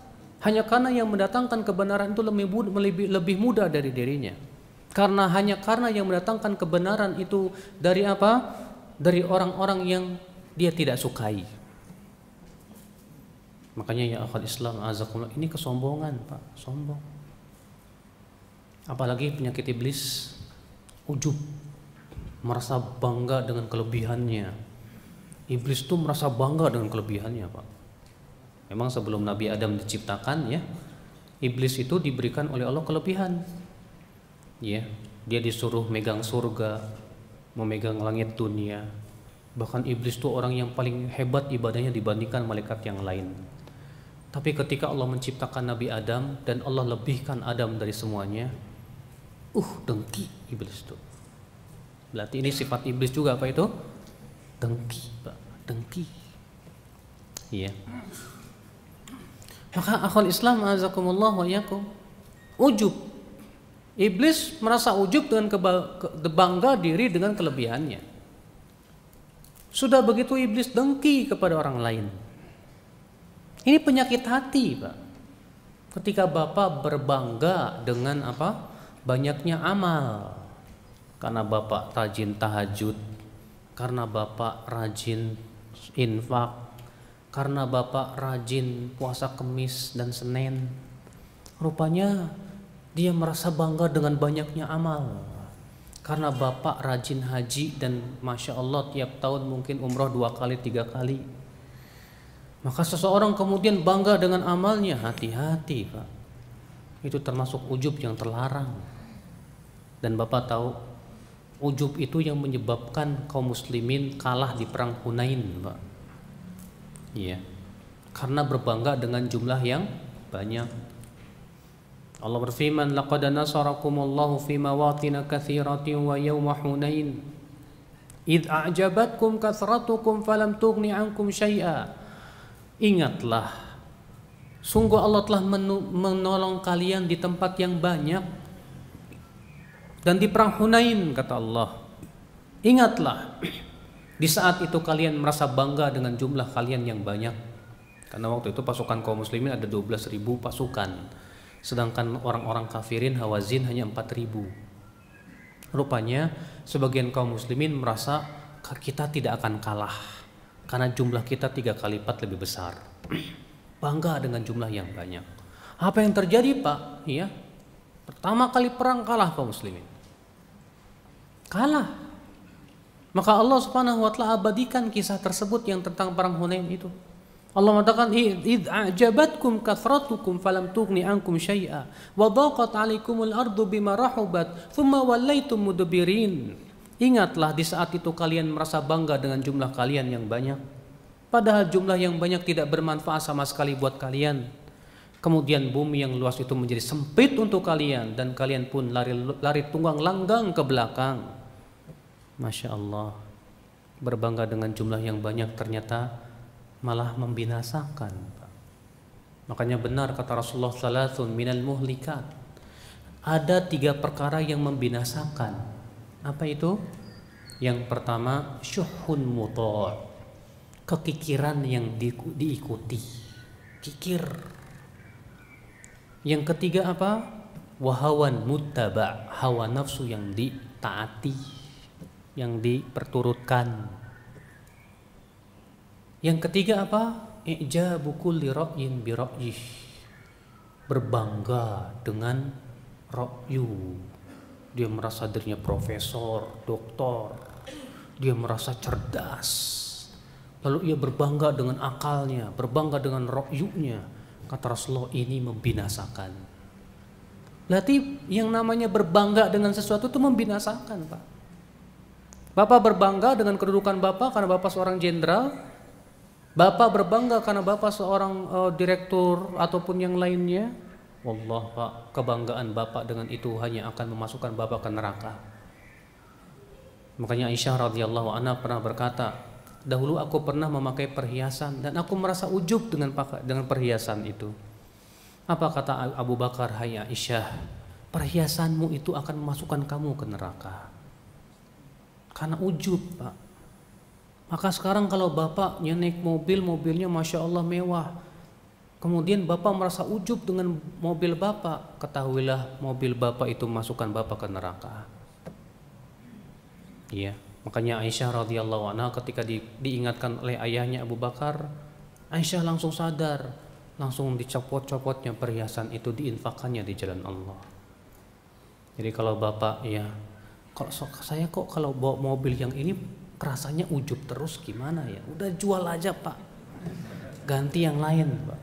hanya karena yang mendatangkan kebenaran itu lebih mudah dari dirinya. Karena yang mendatangkan kebenaran itu dari apa? Dari orang-orang yang dia tidak sukai. Makanya ya akhul Islam, azakumullah, ini kesombongan, Pak, sombong. Apalagi penyakit iblis, ujub, merasa bangga dengan kelebihannya. Iblis itu merasa bangga dengan kelebihannya, Pak. Memang sebelum Nabi Adam diciptakan, ya, iblis itu diberikan oleh Allah kelebihan. Ya, dia disuruh megang surga, memegang langit dunia. Bahkan iblis itu orang yang paling hebat ibadahnya dibandingkan malaikat yang lain. Tapi ketika Allah menciptakan Nabi Adam dan Allah lebihkan Adam dari semuanya, dengki iblis itu. Berarti ini sifat iblis juga apa itu? Dengki, Pak, dengki. Iya. Maka akhul Islam, azakumullah wa iyyakum, ujub. Iblis merasa ujub dengan bangga diri dengan kelebihannya. Sudah begitu iblis dengki kepada orang lain. Ini penyakit hati, Pak. Ketika Bapak berbangga dengan apa? Banyaknya amal, karena Bapak rajin tahajud, karena Bapak rajin infak, karena Bapak rajin puasa Kemis dan Senin. Rupanya dia merasa bangga dengan banyaknya amal, karena Bapak rajin haji dan Masya Allah tiap tahun mungkin umroh 2 kali 3 kali. Maka seseorang kemudian bangga dengan amalnya. Hati-hati, Pak, itu termasuk ujub yang terlarang. Dan Bapak tahu, ujub itu yang menyebabkan kaum muslimin kalah di perang Hunain, Pak. Iya. Karena berbangga dengan jumlah yang banyak. Allah berfirman, laqad nasarakumullahu fi mawatin katsiratin wa yawma Hunain id a'jabatkum kathratukum falam tughni 'ankum syai'a. Ingatlah, sungguh Allah telah menolong kalian di tempat yang banyak dan di perang Hunain, kata Allah. Ingatlah, di saat itu kalian merasa bangga dengan jumlah kalian yang banyak. Karena waktu itu pasukan kaum muslimin ada 12.000 pasukan, sedangkan orang-orang kafirin Hawazin hanya 4.000. Rupanya sebagian kaum muslimin merasa kita tidak akan kalah karena jumlah kita 3 kali lipat lebih besar. Bangga dengan jumlah yang banyak. Apa yang terjadi, Pak? Ya, pertama kali perang kalah kaum muslimin. Kalah. Maka Allah Subhanahu wa taala abadikan kisah tersebut yang tentang perang Hunain itu. Allah mengatakan, id a'jabatkum kathratukum falam tughni ankum syai'a wa dhaqat 'alaikumul ardu bima rahubat thumma wallaitum mudbirin. Ingatlah di saat itu kalian merasa bangga dengan jumlah kalian yang banyak, padahal jumlah yang banyak tidak bermanfaat sama sekali buat kalian. Kemudian bumi yang luas itu menjadi sempit untuk kalian dan kalian pun lari tunggang langgang ke belakang. Masya Allah, berbangga dengan jumlah yang banyak ternyata malah membinasakan. Makanya benar kata Rasulullah, salasun minal muhlikat, ada 3 perkara yang membinasakan. Apa itu? Yang pertama, syuhun muta', kekikiran yang diikuti, kikir. Yang ketiga apa? Wahawan muttaba', hawa nafsu yang ditaati. yang diperturutkan. Yang ketiga apa? I'jabu kulli ra'yin bi ra'yih. Berbangga dengan ra'yu. Dia merasa dirinya profesor, doktor. Dia merasa cerdas. Lalu ia berbangga dengan akalnya, berbangga dengan ra'yunya. Kata Rasulullah, ini membinasakan. Berarti yang namanya berbangga dengan sesuatu itu membinasakan, Pak. Bapak berbangga dengan kedudukan Bapak karena Bapak seorang jenderal. Bapak berbangga karena Bapak seorang direktur ataupun yang lainnya. Wallah, Pak, kebanggaan Bapak dengan itu hanya akan memasukkan Bapak ke neraka. Makanya Aisyah radhiyallahu anha pernah berkata, dahulu aku pernah memakai perhiasan dan aku merasa ujub dengan perhiasan itu. Apa kata Abu Bakar? Hai Aisyah, perhiasanmu itu akan memasukkan kamu ke neraka. Karena ujub, Pak. Maka sekarang kalau bapaknya naik mobil, mobilnya Masya Allah mewah, kemudian bapak merasa ujub dengan mobil bapak, ketahuilah mobil bapak itu masukkan bapak ke neraka. Iya, makanya Aisyah radhiyallahu anha ketika diingatkan oleh ayahnya Abu Bakar, Aisyah langsung sadar, langsung dicopot-copotnya perhiasan itu, diinfakannya di jalan Allah. Jadi kalau bapak, ya, kalau saya kok kalau bawa mobil yang ini rasanya ujub terus, gimana ya? Udah jual aja, Pak. Ganti yang lain, Pak.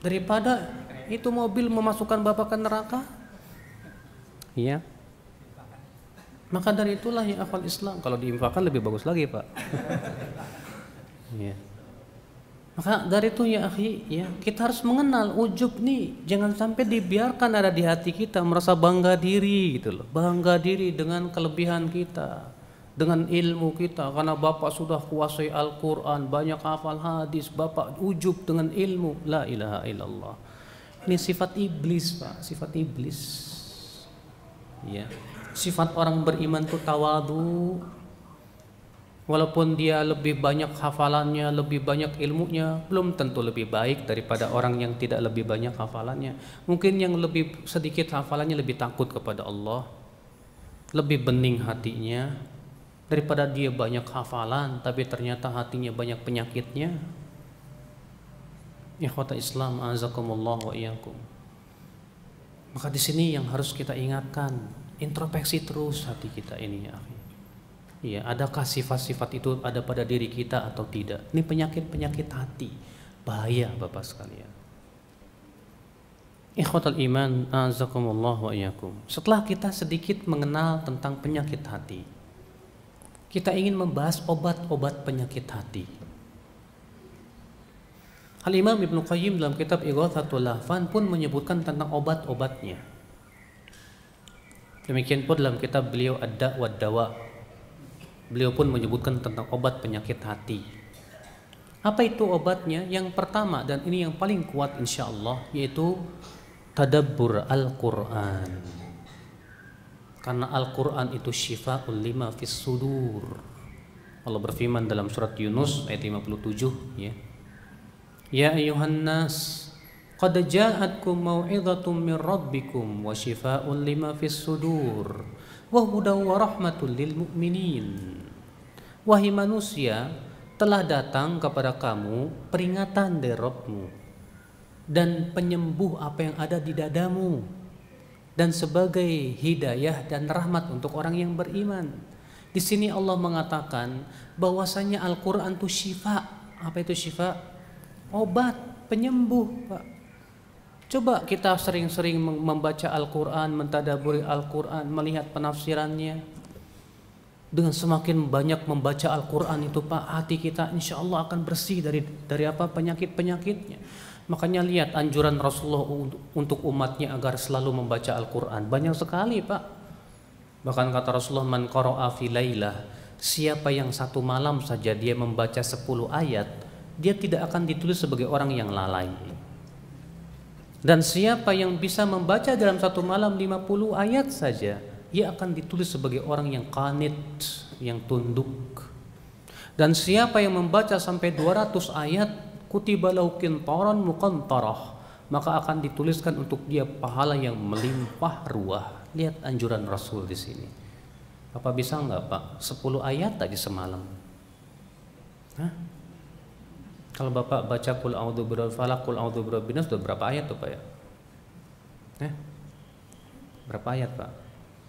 Daripada itu mobil memasukkan Bapak ke neraka. Iya. Maka dari itulah ya akhwal Islam, kalau diinfakkan lebih bagus lagi, Pak. Iya. Maka dari itu ya akhi, ya, kita harus mengenal ujub nih, jangan sampai dibiarkan ada di hati kita, merasa bangga diri gitu loh. Bangga diri dengan kelebihan kita, dengan ilmu kita, karena Bapak sudah kuasai Al-Quran, banyak hafal hadis, Bapak ujub dengan ilmu. La ilaha illallah. Ini sifat iblis, Pak, sifat iblis. Ya. Sifat orang beriman itu tawadu. Walaupun dia lebih banyak hafalannya, lebih banyak ilmunya, belum tentu lebih baik daripada orang yang tidak lebih banyak hafalannya. Mungkin yang lebih sedikit hafalannya lebih takut kepada Allah, lebih bening hatinya, daripada dia banyak hafalan tapi ternyata hatinya banyak penyakitnya. Ikhwata Islam azakumullah wa iyyakum. Maka di sini yang harus kita ingatkan, introspeksi terus hati kita ini ya akhi. Ya, adakah sifat-sifat itu ada pada diri kita atau tidak? Ini penyakit-penyakit hati, bahaya Bapak sekalian. Ikhwatal iman azakumullah wa iyyakum. Setelah kita sedikit mengenal tentang penyakit hati, kita ingin membahas obat-obat penyakit hati. Al-Imam Ibnu Qayyim dalam kitab Ighathatul Lahfan pun menyebutkan tentang obat-obatnya. Demikian pun dalam kitab beliau Ad-Da' wad Dawa, beliau pun menyebutkan tentang obat penyakit hati. Apa itu obatnya? Yang pertama, dan ini yang paling kuat insyaallah, yaitu tadabbur Al-Quran. Karena Al-Quran itu syifa'ul lima fis sudur. Allah berfirman dalam surat Yunus ayat 57, ya. Ya ayuhan nas, qad ja'atkum mau'izatun min rabbikum wa syifa'un lima fis sudur wa hudaw wa rahmatul lil mu'minin. Wahai manusia, telah datang kepada kamu peringatan dari Rabbmu dan penyembuh apa yang ada di dadamu, dan sebagai hidayah dan rahmat untuk orang yang beriman. Di sini Allah mengatakan bahwasanya Al-Quran itu syifa. Apa itu syifa? Obat, penyembuh, Pak. Coba kita sering-sering membaca Al-Quran, mentadaburi Al-Quran, melihat penafsirannya. Dengan semakin banyak membaca Al-Quran itu, Pak, hati kita insya Allah akan bersih dari apa penyakit-penyakitnya. Makanya lihat anjuran Rasulullah untuk umatnya agar selalu membaca Al-Quran. Banyak sekali, Pak. Bahkan kata Rasulullah, man qara'a fi lailah, siapa yang satu malam saja dia membaca 10 ayat, dia tidak akan ditulis sebagai orang yang lalai. Dan siapa yang bisa membaca dalam satu malam 50 ayat saja, ia akan ditulis sebagai orang yang qanit, yang tunduk. Dan siapa yang membaca sampai 200 ayat, kutiba lahu qintaran muqantarah, maka akan dituliskan untuk dia pahala yang melimpah ruah. Lihat anjuran Rasul di sini. Bapak bisa nggak Pak 10 ayat aja semalam? Hah? Kalau Bapak baca Qul a'udzu birabbil falaq, Qul a'udzu birabbin nas, sudah berapa ayat tuh Pak ya? Berapa ayat Pak?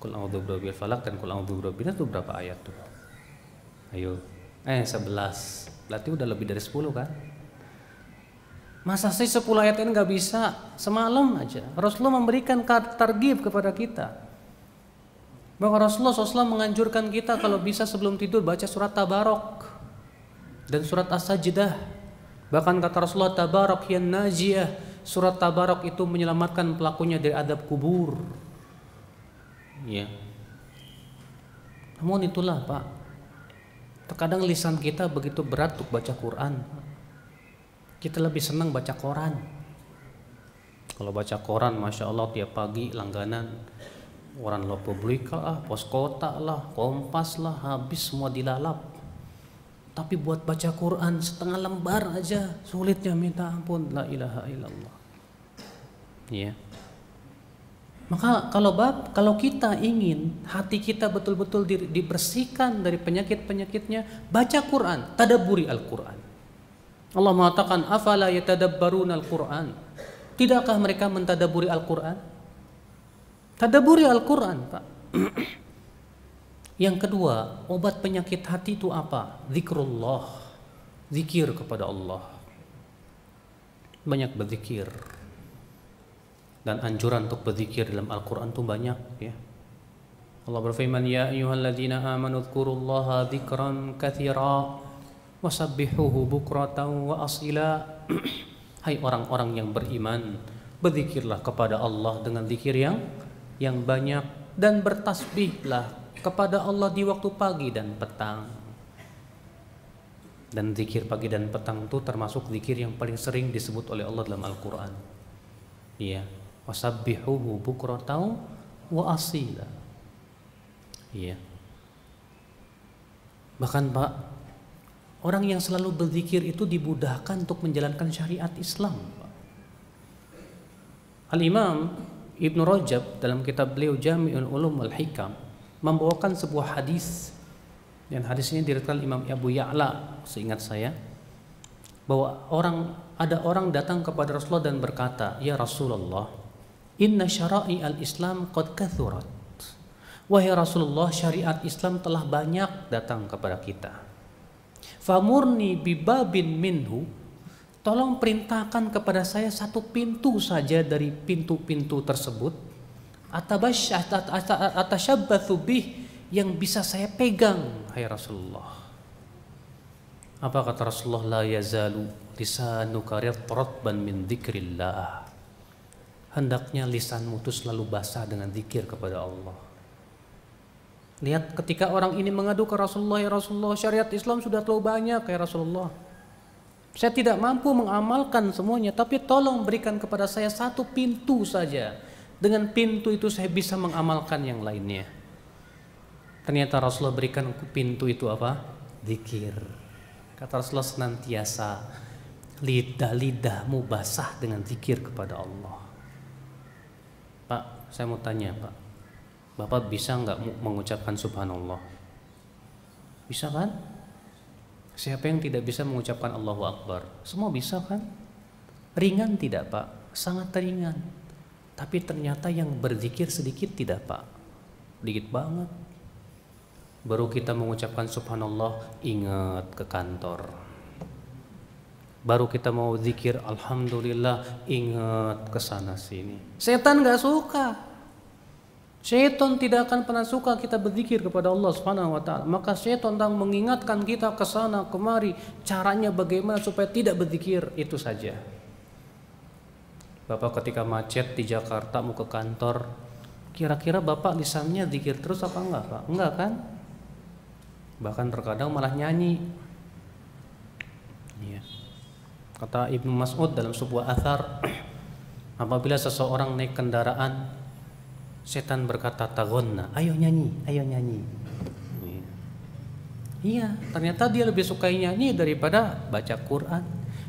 Qul a'udzu birabbil falaq dan Qul a'udzu birabbin nas itu berapa ayat tuh? Ayo. 11. Berarti udah lebih dari 10 kan? Masa sih 10 ayat ini nggak bisa? Semalam aja Rasulullah memberikan targhib kepada kita. Bahwa Rasulullah SAW menganjurkan kita kalau bisa sebelum tidur baca surat Tabarok dan surat As-Sajdah. Bahkan kata Rasulullah, Tabarok yan najiyah, surat Tabarok itu menyelamatkan pelakunya dari adab kubur. Ya. Namun itulah Pak, terkadang lisan kita begitu berat untuk baca Quran. Kita lebih senang baca koran. Kalau baca koran, Masya Allah tiap pagi langganan. Koran Republika lah, Pos Kota lah, Kompas lah, habis semua dilalap. Tapi buat baca Quran setengah lembar aja sulitnya minta ampun. La ilaha illallah. Ya. Maka kalau kita ingin hati kita betul-betul dibersihkan dari penyakit-penyakitnya, baca Quran, tadabburi Al-Quran. Allah mengatakan, afala yatadabbaruna Al-Quran. Tidakkah mereka mentadabburi Al-Quran? Tadabburi Al-Quran Pak. Yang kedua, obat penyakit hati itu apa? Zikrullah, zikir kepada Allah. Banyak berzikir. Dan anjuran untuk berzikir dalam Al-Quran itu banyak ya. Allah berfirman, ya ayyuhalladzina amanu dzkurullaha dzikran katsira wasabbihuhu bukratan wa asila. Hai orang-orang yang beriman, berzikirlah kepada Allah dengan zikir yang banyak, dan bertasbihlah kepada Allah di waktu pagi dan petang. Dan zikir pagi dan petang itu termasuk zikir yang paling sering disebut oleh Allah dalam Al-Quran. Iya, wasabbihuhu bukratan wa asila. Iya. Bahkan Pak, orang yang selalu berzikir itu dimudahkan untuk menjalankan syariat Islam. Al-Imam Ibn Rajab dalam kitab beliau Jami'ul Ulum wal Hikam membawakan sebuah hadis, dan hadis ini diriwayatkan Imam Abu Ya'la seingat saya, bahwa ada orang datang kepada Rasulullah dan berkata, ya Rasulullah, inna syara'i al-Islam qad kathurat. Wahai Rasulullah, syariat Islam telah banyak datang kepada kita. Famurni bibabin minhu, tolong perintahkan kepada saya satu pintu saja dari pintu-pintu tersebut, atashabbathu bih, yang bisa saya pegang, hai Rasulullah. Apa kata Rasulullah? La yazalu lisanuka ratban min dzikrillah. Hendaknya lisanmu itu selalu basah dengan zikir kepada Allah. Lihat ketika orang ini mengadu ke Rasulullah, ya Rasulullah, syariat Islam sudah terlalu banyak ya Rasulullah. Saya tidak mampu mengamalkan semuanya, tapi tolong berikan kepada saya satu pintu saja. Dengan pintu itu saya bisa mengamalkan yang lainnya. Ternyata Rasulullah berikan pintu itu apa? Zikir. Kata Rasulullah senantiasa lidah-lidahmu basah dengan zikir kepada Allah. Pak, saya mau tanya Pak, Bapak bisa nggak mengucapkan subhanallah? Bisa kan? Siapa yang tidak bisa mengucapkan Allahu Akbar? Semua bisa kan? Ringan tidak Pak? Sangat ringan. Tapi ternyata yang berzikir sedikit tidak Pak? Dikit banget. Baru kita mengucapkan subhanallah, ingat ke kantor. Baru kita mau zikir alhamdulillah, ingat ke sana sini. Setan nggak suka. Syaitan tidak akan pernah suka kita berzikir kepada Allah Subhanahu wa taala. Maka syaitan sedang mengingatkan kita ke sana kemari, caranya bagaimana supaya tidak berzikir, itu saja. Bapak ketika macet di Jakarta mau ke kantor, kira-kira Bapak lisannya zikir terus apa enggak, Pak? Enggak kan? Bahkan terkadang malah nyanyi. Iya. Kata Ibnu Mas'ud dalam sebuah athar, apabila seseorang naik kendaraan, setan berkata tagonna, ayo nyanyi, ayo nyanyi. Iya, ternyata dia lebih suka nyanyi daripada baca Quran.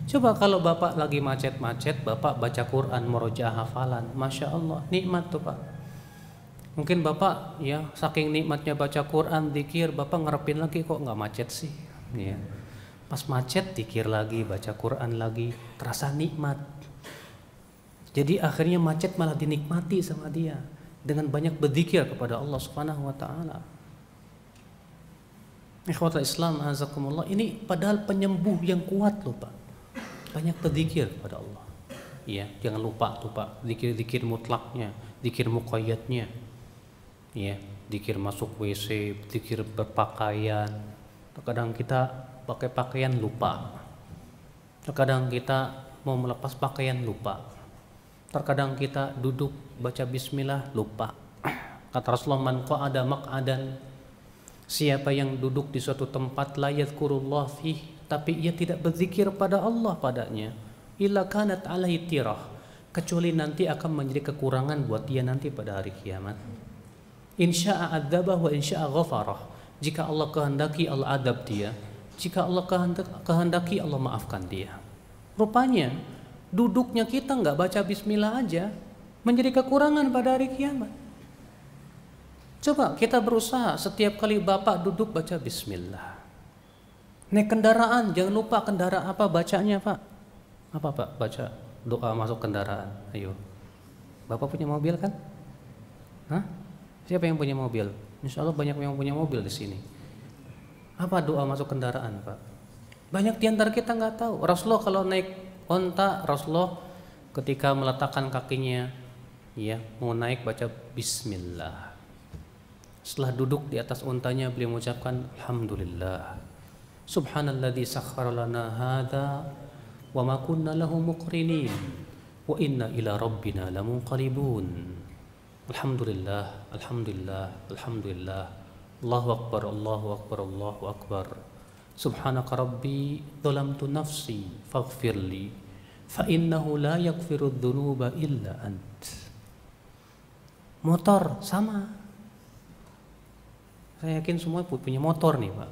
Coba kalau Bapak lagi macet-macet, Bapak baca Quran, murojaah hafalan, Masya Allah, nikmat tuh Pak. Mungkin Bapak ya saking nikmatnya baca Quran, zikir, Bapak ngarepin lagi kok nggak macet sih. Ya. Pas macet zikir lagi, baca Quran lagi, terasa nikmat. Jadi akhirnya macet malah dinikmati sama dia dengan banyak berzikir kepada Allah Subhanahu wa taala. Ikhwatul Islam azakumullah, ini padahal penyembuh yang kuat loh Pak. Banyak berzikir kepada Allah. Ya, jangan lupa tuh Pak, zikir-zikir mutlaknya, zikir muqayyadnya. Ya, zikir masuk WC, zikir berpakaian. Terkadang kita pakai pakaian lupa. Terkadang kita mau melepas pakaian lupa. Terkadang kita duduk baca bismillah lupa. Kata Rasulullah, man qa'ada maq'adan, siapa yang duduk di suatu tempat la yadhkurullah fih, tapi ia tidak berzikir pada Allah padanya, illa kanat alaihi tirah, kecuali nanti akan menjadi kekurangan buat dia nanti pada hari kiamat. Insya'a adzabah wa insya'a ghafarah. Jika Allah kehendaki Allah adab dia, jika Allah kehendaki Allah maafkan dia. Rupanya duduknya kita nggak baca bismillah aja menjadi kekurangan pada hari kiamat. Coba kita berusaha setiap kali Bapak duduk baca bismillah. Naik kendaraan jangan lupa kendaraan apa bacanya Pak. Apa Pak? Baca doa masuk kendaraan. Ayo. Bapak punya mobil kan? Hah? Siapa yang punya mobil? Insya Allah banyak yang punya mobil di sini. Apa doa masuk kendaraan Pak? Banyak di antara kita nggak tahu. Rasulullah kalau naik onta, Rasulullah ketika meletakkan kakinya ya mau naik baca bismillah. Setelah duduk di atas untanya beliau mengucapkan alhamdulillah subhanalladzi sakhkhara lana hadza wa ma kunna lahu muqrinin wa inna ila rabbina lamunqalibun. Alhamdulillah, alhamdulillah, alhamdulillah. Allahu akbar, Allahu akbar, Allahu akbar. Subhanaka rabbi dhalamtu nafsi faghfirli fa innahu la yaghfiru dzunuba illa ant. Motor sama. Saya yakin semua punya motor nih Pak.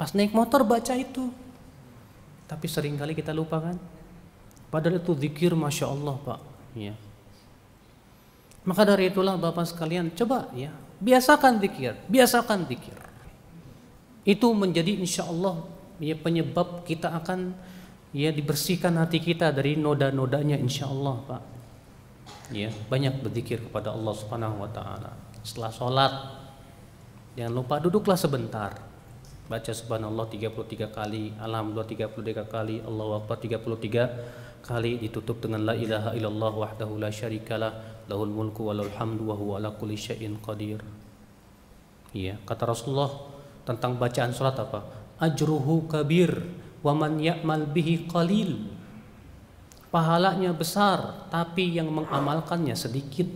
Pas naik motor baca itu. Tapi seringkali kita lupa kan. Padahal itu zikir Masya Allah Pak ya. Maka dari itulah Bapak sekalian coba ya biasakan zikir, biasakan zikir. Itu menjadi insya Allah ya penyebab kita akan ya dibersihkan hati kita dari noda-nodanya insya Allah Pak. Ya banyak berzikir kepada Allah Subhanahu Wa Taala. Setelah sholat jangan lupa duduklah sebentar. Baca subhanallah 33 kali, alhamdulillah 33 kali, Allahu akbar 33 kali, ditutup dengan la ilaha illallah wahdahu la syarikalah, lahul mulku wa lahul hamdu wa huwa ala kulli syai'in qadir. Iya, kata Rasulullah tentang bacaan salat apa? Ajruhu kabir wa man ya'mal bihi qalil. Pahalanya besar, tapi yang mengamalkannya sedikit.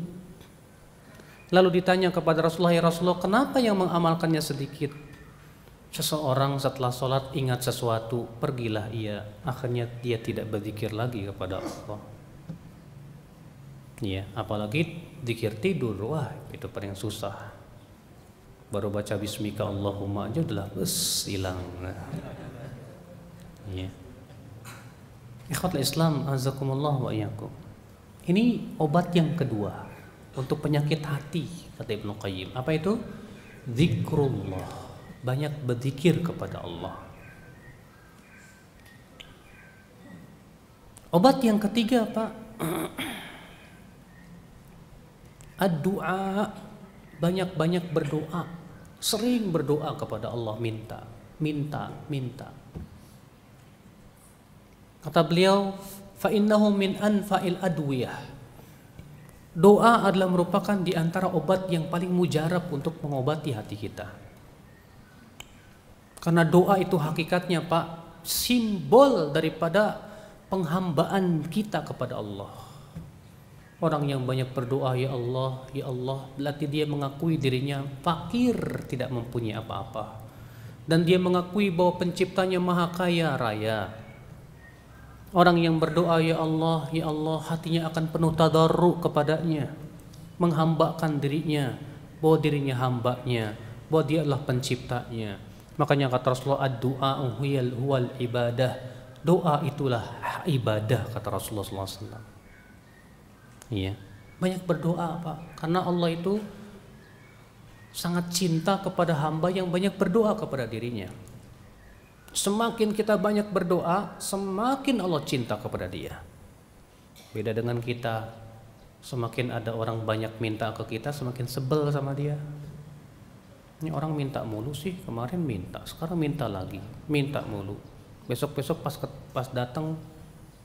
Lalu ditanya kepada Rasulullah, ya Rasulullah, kenapa yang mengamalkannya sedikit? Seseorang setelah sholat ingat sesuatu, pergilah ia, akhirnya dia tidak berzikir lagi kepada Allah. Ya, apalagi zikir tidur, wah itu paling susah. Baru baca bismika Allahumma aja udah hilang. Ya. Ikhwatul Islam azakumullah wa iyyakum. Ini obat yang kedua untuk penyakit hati, kata Ibnu Qayyim. Apa itu? Zikrullah. Banyak berzikir kepada Allah. Obat yang ketiga Pak, ad-du'a. Banyak-banyak berdoa, sering berdoa kepada Allah, minta. Kata beliau, fa innahu min anfa'il adwiyah. Doa adalah merupakan di antara obat yang paling mujarab untuk mengobati hati kita. Karena doa itu hakikatnya Pak, simbol daripada penghambaan kita kepada Allah. Orang yang banyak berdoa, ya Allah, berarti dia mengakui dirinya fakir, tidak mempunyai apa-apa. Dan dia mengakui bahwa penciptanya maha kaya raya. Orang yang berdoa, ya Allah, hatinya akan penuh tadarru kepadanya, menghambakan dirinya, bahwa dirinya hambanya, bahwa dia adalah penciptanya. Makanya kata Rasulullah, ad-du'a huwal ibadah. Doa itulah ibadah, kata Rasulullah SAW. Iya, banyak berdoa Pak, karena Allah itu sangat cinta kepada hamba yang banyak berdoa kepada dirinya. Semakin kita banyak berdoa, semakin Allah cinta kepada dia. Beda dengan kita, semakin ada orang banyak minta ke kita, semakin sebel sama dia. Ini orang minta mulu sih, kemarin minta, sekarang minta lagi, minta mulu. Besok-besok pas datang,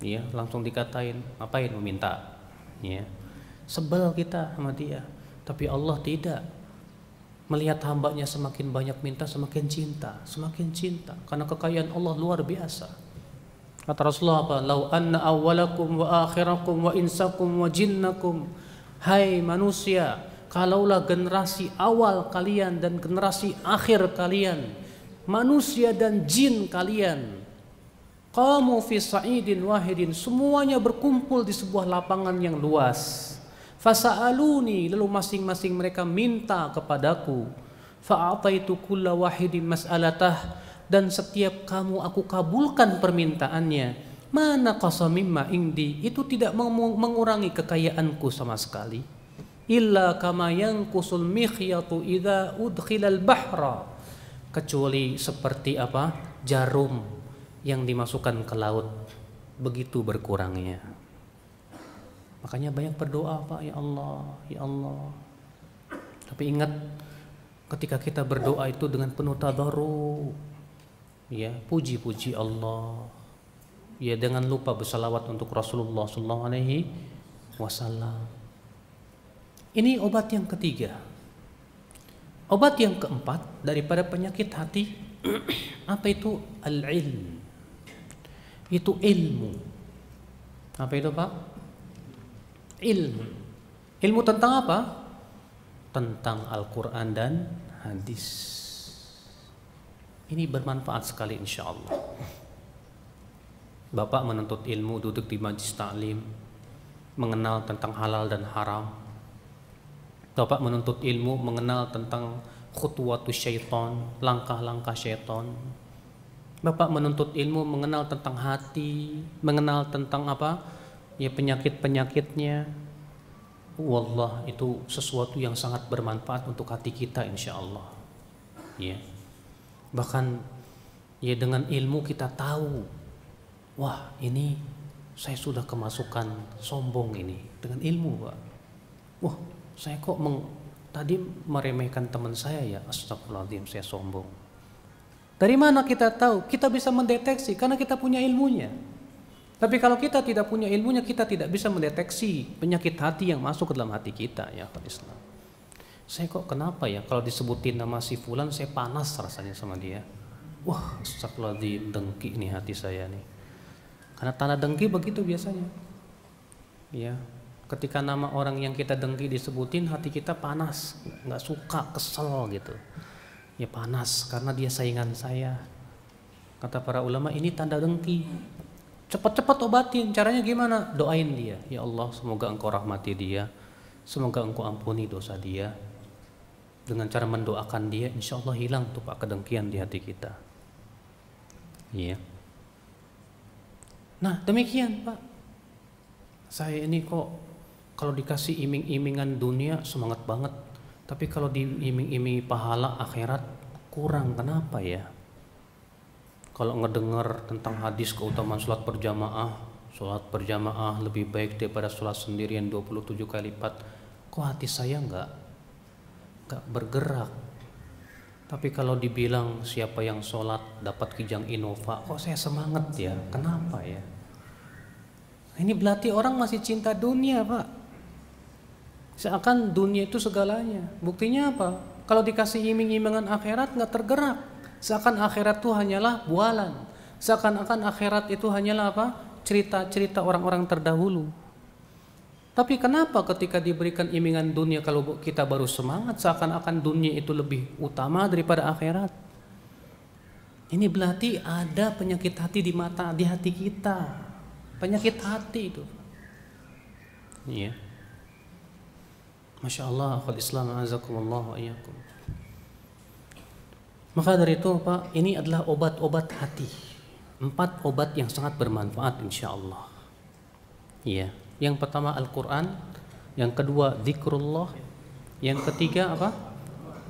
ya langsung dikatain, ngapain meminta, ya. Sebel kita sama dia. Tapi Allah tidak. Melihat hambanya semakin banyak minta, semakin cinta, semakin cinta. Karena kekayaan Allah luar biasa. Kata Rasulullah apa? Lau anna awwalakum wa akhirakum wa insakum wa jinnakum. Hai manusia, kalaulah generasi awal kalian dan generasi akhir kalian, manusia dan jin kalian, qamu fi sa'idin wahidin, semuanya berkumpul di sebuah lapangan yang luas. Fasa'aluni, lalu masing-masing mereka minta kepadaku. Fa'ataitu kulla wahidin mas'alatah, dan setiap kamu aku kabulkan permintaannya. Mana qasamimma indi, itu tidak mengurangi kekayaanku sama sekali. Illa kama yanqusul mikhyatu idza udkhilal bahra, kecuali seperti apa? Jarum yang dimasukkan ke laut, begitu berkurangnya. Makanya banyak berdoa, Pak, ya Allah, ya Allah. Tapi ingat, ketika kita berdoa itu dengan penuh tadarru, ya, puji-puji Allah, ya, dengan lupa bersalawat untuk Rasulullah SAW. Ini obat yang ketiga. Obat yang keempat daripada penyakit hati, apa itu? Al-ilm. Itu ilmu. Apa itu, Pak? Ilmu. Ilmu tentang apa? Tentang Al-Quran dan hadis. Ini bermanfaat sekali insya Allah. Bapak menuntut ilmu, duduk di majlis ta'lim, mengenal tentang halal dan haram. Bapak menuntut ilmu, mengenal tentang khutwatus syaitan, langkah-langkah syaitan. Bapak menuntut ilmu, mengenal tentang hati, mengenal tentang apa? Ya, penyakit-penyakitnya. Wallah, itu sesuatu yang sangat bermanfaat untuk hati kita insya Allah. Ya. Bahkan ya dengan ilmu kita tahu, wah ini saya sudah kemasukan sombong ini dengan ilmu, Pak. Wah, saya kok tadi meremehkan teman saya ya, astagfirullahaladzim, saya sombong. Dari mana kita tahu? Kita bisa mendeteksi karena kita punya ilmunya. Tapi kalau kita tidak punya ilmunya, kita tidak bisa mendeteksi penyakit hati yang masuk ke dalam hati kita, ya Islam. Saya kok kenapa ya kalau disebutin nama si fulan saya panas rasanya sama dia. Wah, astagfirullahaladzim, dengki nih hati saya nih. Karena tanda dengki begitu biasanya. Ya, ketika nama orang yang kita dengki disebutin, hati kita panas, nggak suka, kesel gitu. Ya panas karena dia saingan saya. Kata para ulama, ini tanda dengki. Cepat-cepat obatin. Caranya gimana? Doain dia. Ya Allah, semoga engkau rahmati dia, semoga engkau ampuni dosa dia. Dengan cara mendoakan dia, insya Allah hilang tuh Pak kedengkian di hati kita. Iya. Nah demikian Pak. Saya ini kok kalau dikasih iming-imingan dunia semangat banget, tapi kalau diiming-imingi pahala akhirat kurang. Kenapa ya? Kalau ngedengar tentang hadis keutamaan sholat berjamaah lebih baik daripada sholat sendirian 27 kali lipat, kok hati saya nggak bergerak. Tapi kalau dibilang siapa yang sholat dapat kijang Innova, kok saya semangat ya? Kenapa ya? Ini berarti orang masih cinta dunia, Pak. Seakan dunia itu segalanya. Buktinya apa? Kalau dikasih iming-imingan akhirat nggak tergerak. Seakan akhirat itu hanyalah bualan. Seakan-akan akhirat itu hanyalah apa? Cerita-cerita orang-orang terdahulu. Tapi kenapa ketika diberikan imingan dunia kalau kita baru semangat, seakan-akan dunia itu lebih utama daripada akhirat? Ini berarti ada penyakit hati di hati kita. Penyakit hati itu. Iya. Masya Allah, akhwat Islam, azakumullah wa iyyakum. Maka dari itu Pak, ini adalah obat-obat hati. 4 obat yang sangat bermanfaat insya Allah. Iya. Yang pertama Al-Quran, yang kedua zikrullah, yang ketiga apa?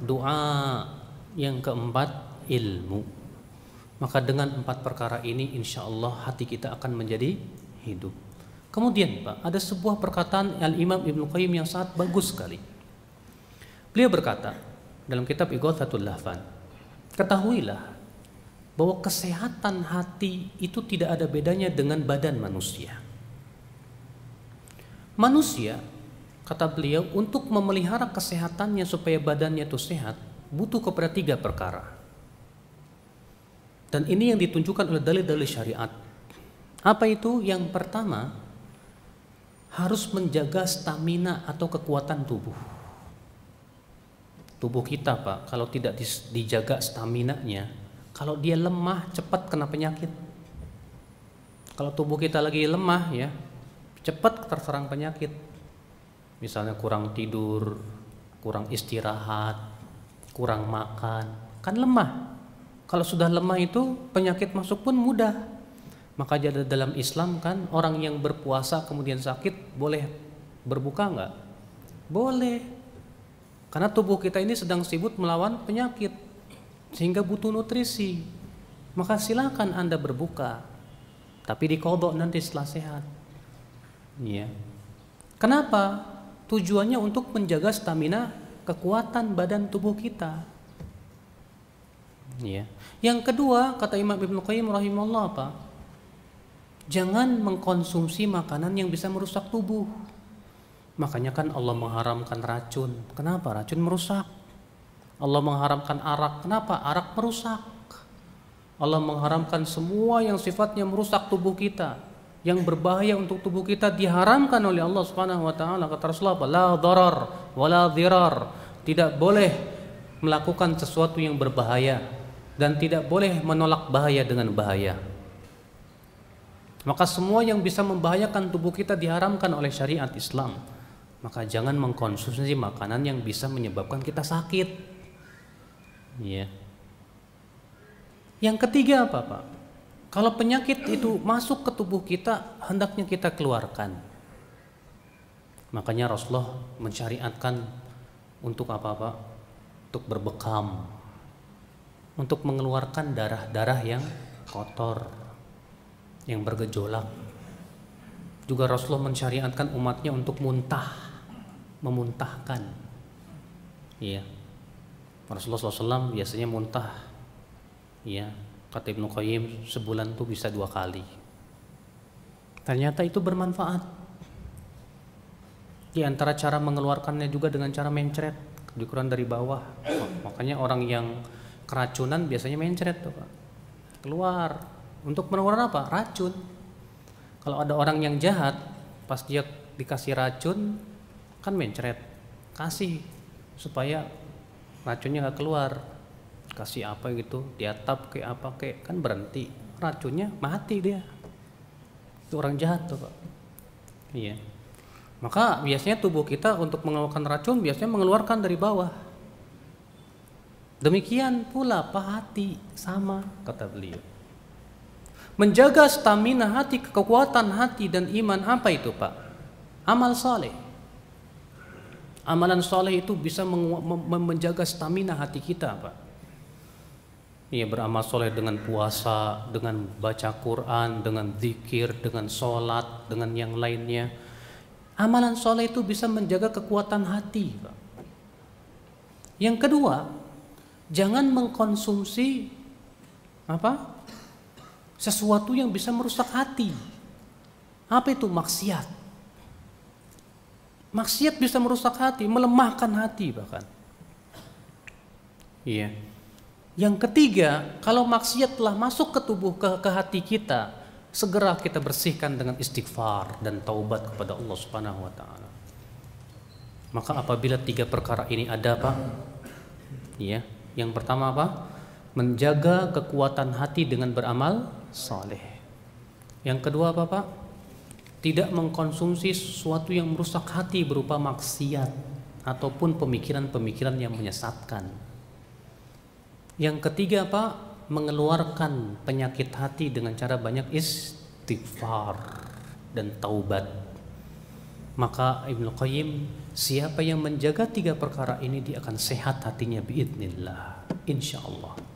doa. Yang keempat, ilmu. Maka dengan 4 perkara ini insya Allah hati kita akan menjadi hidup. Kemudian Pak, ada sebuah perkataan Al-Imam Ibnu Qayyim yang sangat bagus sekali. Beliau berkata dalam kitab Ighatsatul Lahfan, ketahuilah bahwa kesehatan hati itu tidak ada bedanya dengan badan manusia. Manusia, kata beliau, untuk memelihara kesehatannya supaya badannya itu sehat, butuh kepada 3 perkara. Dan ini yang ditunjukkan oleh dalil-dalil syariat. Apa itu? Yang pertama, harus menjaga stamina atau kekuatan tubuh. Tubuh kita Pak, kalau tidak dijaga staminanya, kalau dia lemah cepat kena penyakit. Kalau tubuh kita lagi lemah ya, cepat terserang penyakit. Misalnya kurang tidur, kurang istirahat, kurang makan, kan lemah. Kalau sudah lemah itu penyakit masuk pun mudah. Maka jadi dalam Islam kan orang yang berpuasa kemudian sakit boleh berbuka enggak? Boleh. Karena tubuh kita ini sedang sibuk melawan penyakit sehingga butuh nutrisi. Maka silakan Anda berbuka. Tapi diqadha nanti setelah sehat. Ya. Kenapa? Tujuannya untuk menjaga stamina, kekuatan badan tubuh kita. Ya. Yang kedua, kata Imam Ibnu Qayyim rahimahullah apa? Jangan mengkonsumsi makanan yang bisa merusak tubuh. Makanya kan Allah mengharamkan racun. Kenapa? Racun merusak. Allah mengharamkan arak. Kenapa? Arak merusak. Allah mengharamkan semua yang sifatnya merusak tubuh kita, yang berbahaya untuk tubuh kita diharamkan oleh Allah Subhanahu wa taala. Kata Rasulullah, la dharar wala dhirar. Tidak boleh melakukan sesuatu yang berbahaya dan tidak boleh menolak bahaya dengan bahaya. Maka semua yang bisa membahayakan tubuh kita diharamkan oleh syariat Islam. Maka jangan mengkonsumsi makanan yang bisa menyebabkan kita sakit. Ya. Yang ketiga apa Pak? Kalau penyakit itu masuk ke tubuh kita, hendaknya kita keluarkan. Makanya Rasulullah mensyariatkan untuk apa Pak? Untuk berbekam, untuk mengeluarkan darah-darah yang kotor, yang bergejolak. Juga Rasulullah mensyariatkan umatnya untuk memuntahkan. Iya. Rasulullah SAW biasanya muntah. Iya. Kata Ibnu Qayyim sebulan tuh bisa 2 kali. Ternyata itu bermanfaat. Di antara cara mengeluarkannya juga dengan cara mencret, dikuran dari bawah. Makanya orang yang keracunan biasanya mencret tuh Pak. Keluar. Untuk mengeluarkan apa? Racun. Kalau ada orang yang jahat, pas dia dikasih racun, kan mencret. Kasih supaya racunnya gak keluar. Kasih apa gitu, diatap kayak apa kayak, kan berhenti. Racunnya mati dia. Itu orang jahat tuh Pak. Iya. Maka biasanya tubuh kita untuk mengeluarkan racun biasanya mengeluarkan dari bawah. Demikian pula hati sama, kata beliau. Menjaga stamina hati, kekuatan hati dan iman apa itu Pak? Amal saleh. Amalan saleh itu bisa menjaga stamina hati kita Pak. Ia beramal soleh dengan puasa, dengan baca Quran, dengan zikir, dengan sholat, dengan yang lainnya. Amalan soleh itu bisa menjaga kekuatan hati, Pak. Yang kedua, jangan mengkonsumsi sesuatu yang bisa merusak hati. Apa itu? Maksiat. Maksiat bisa merusak hati, melemahkan hati bahkan. Iya. Yang ketiga, kalau maksiat telah masuk ke tubuh, ke hati kita, segera kita bersihkan dengan istighfar dan taubat kepada Allah Subhanahu wa taala. Maka apabila 3 perkara ini ada Pak, ya, yang pertama apa? Menjaga kekuatan hati dengan beramal saleh. Yang kedua apa Pak? Tidak mengkonsumsi sesuatu yang merusak hati berupa maksiat ataupun pemikiran-pemikiran yang menyesatkan. Yang ketiga Pak, mengeluarkan penyakit hati dengan cara banyak istighfar dan taubat. Maka Ibnu Qayyim, siapa yang menjaga 3 perkara ini dia akan sehat hatinya biidznillah, insyaallah.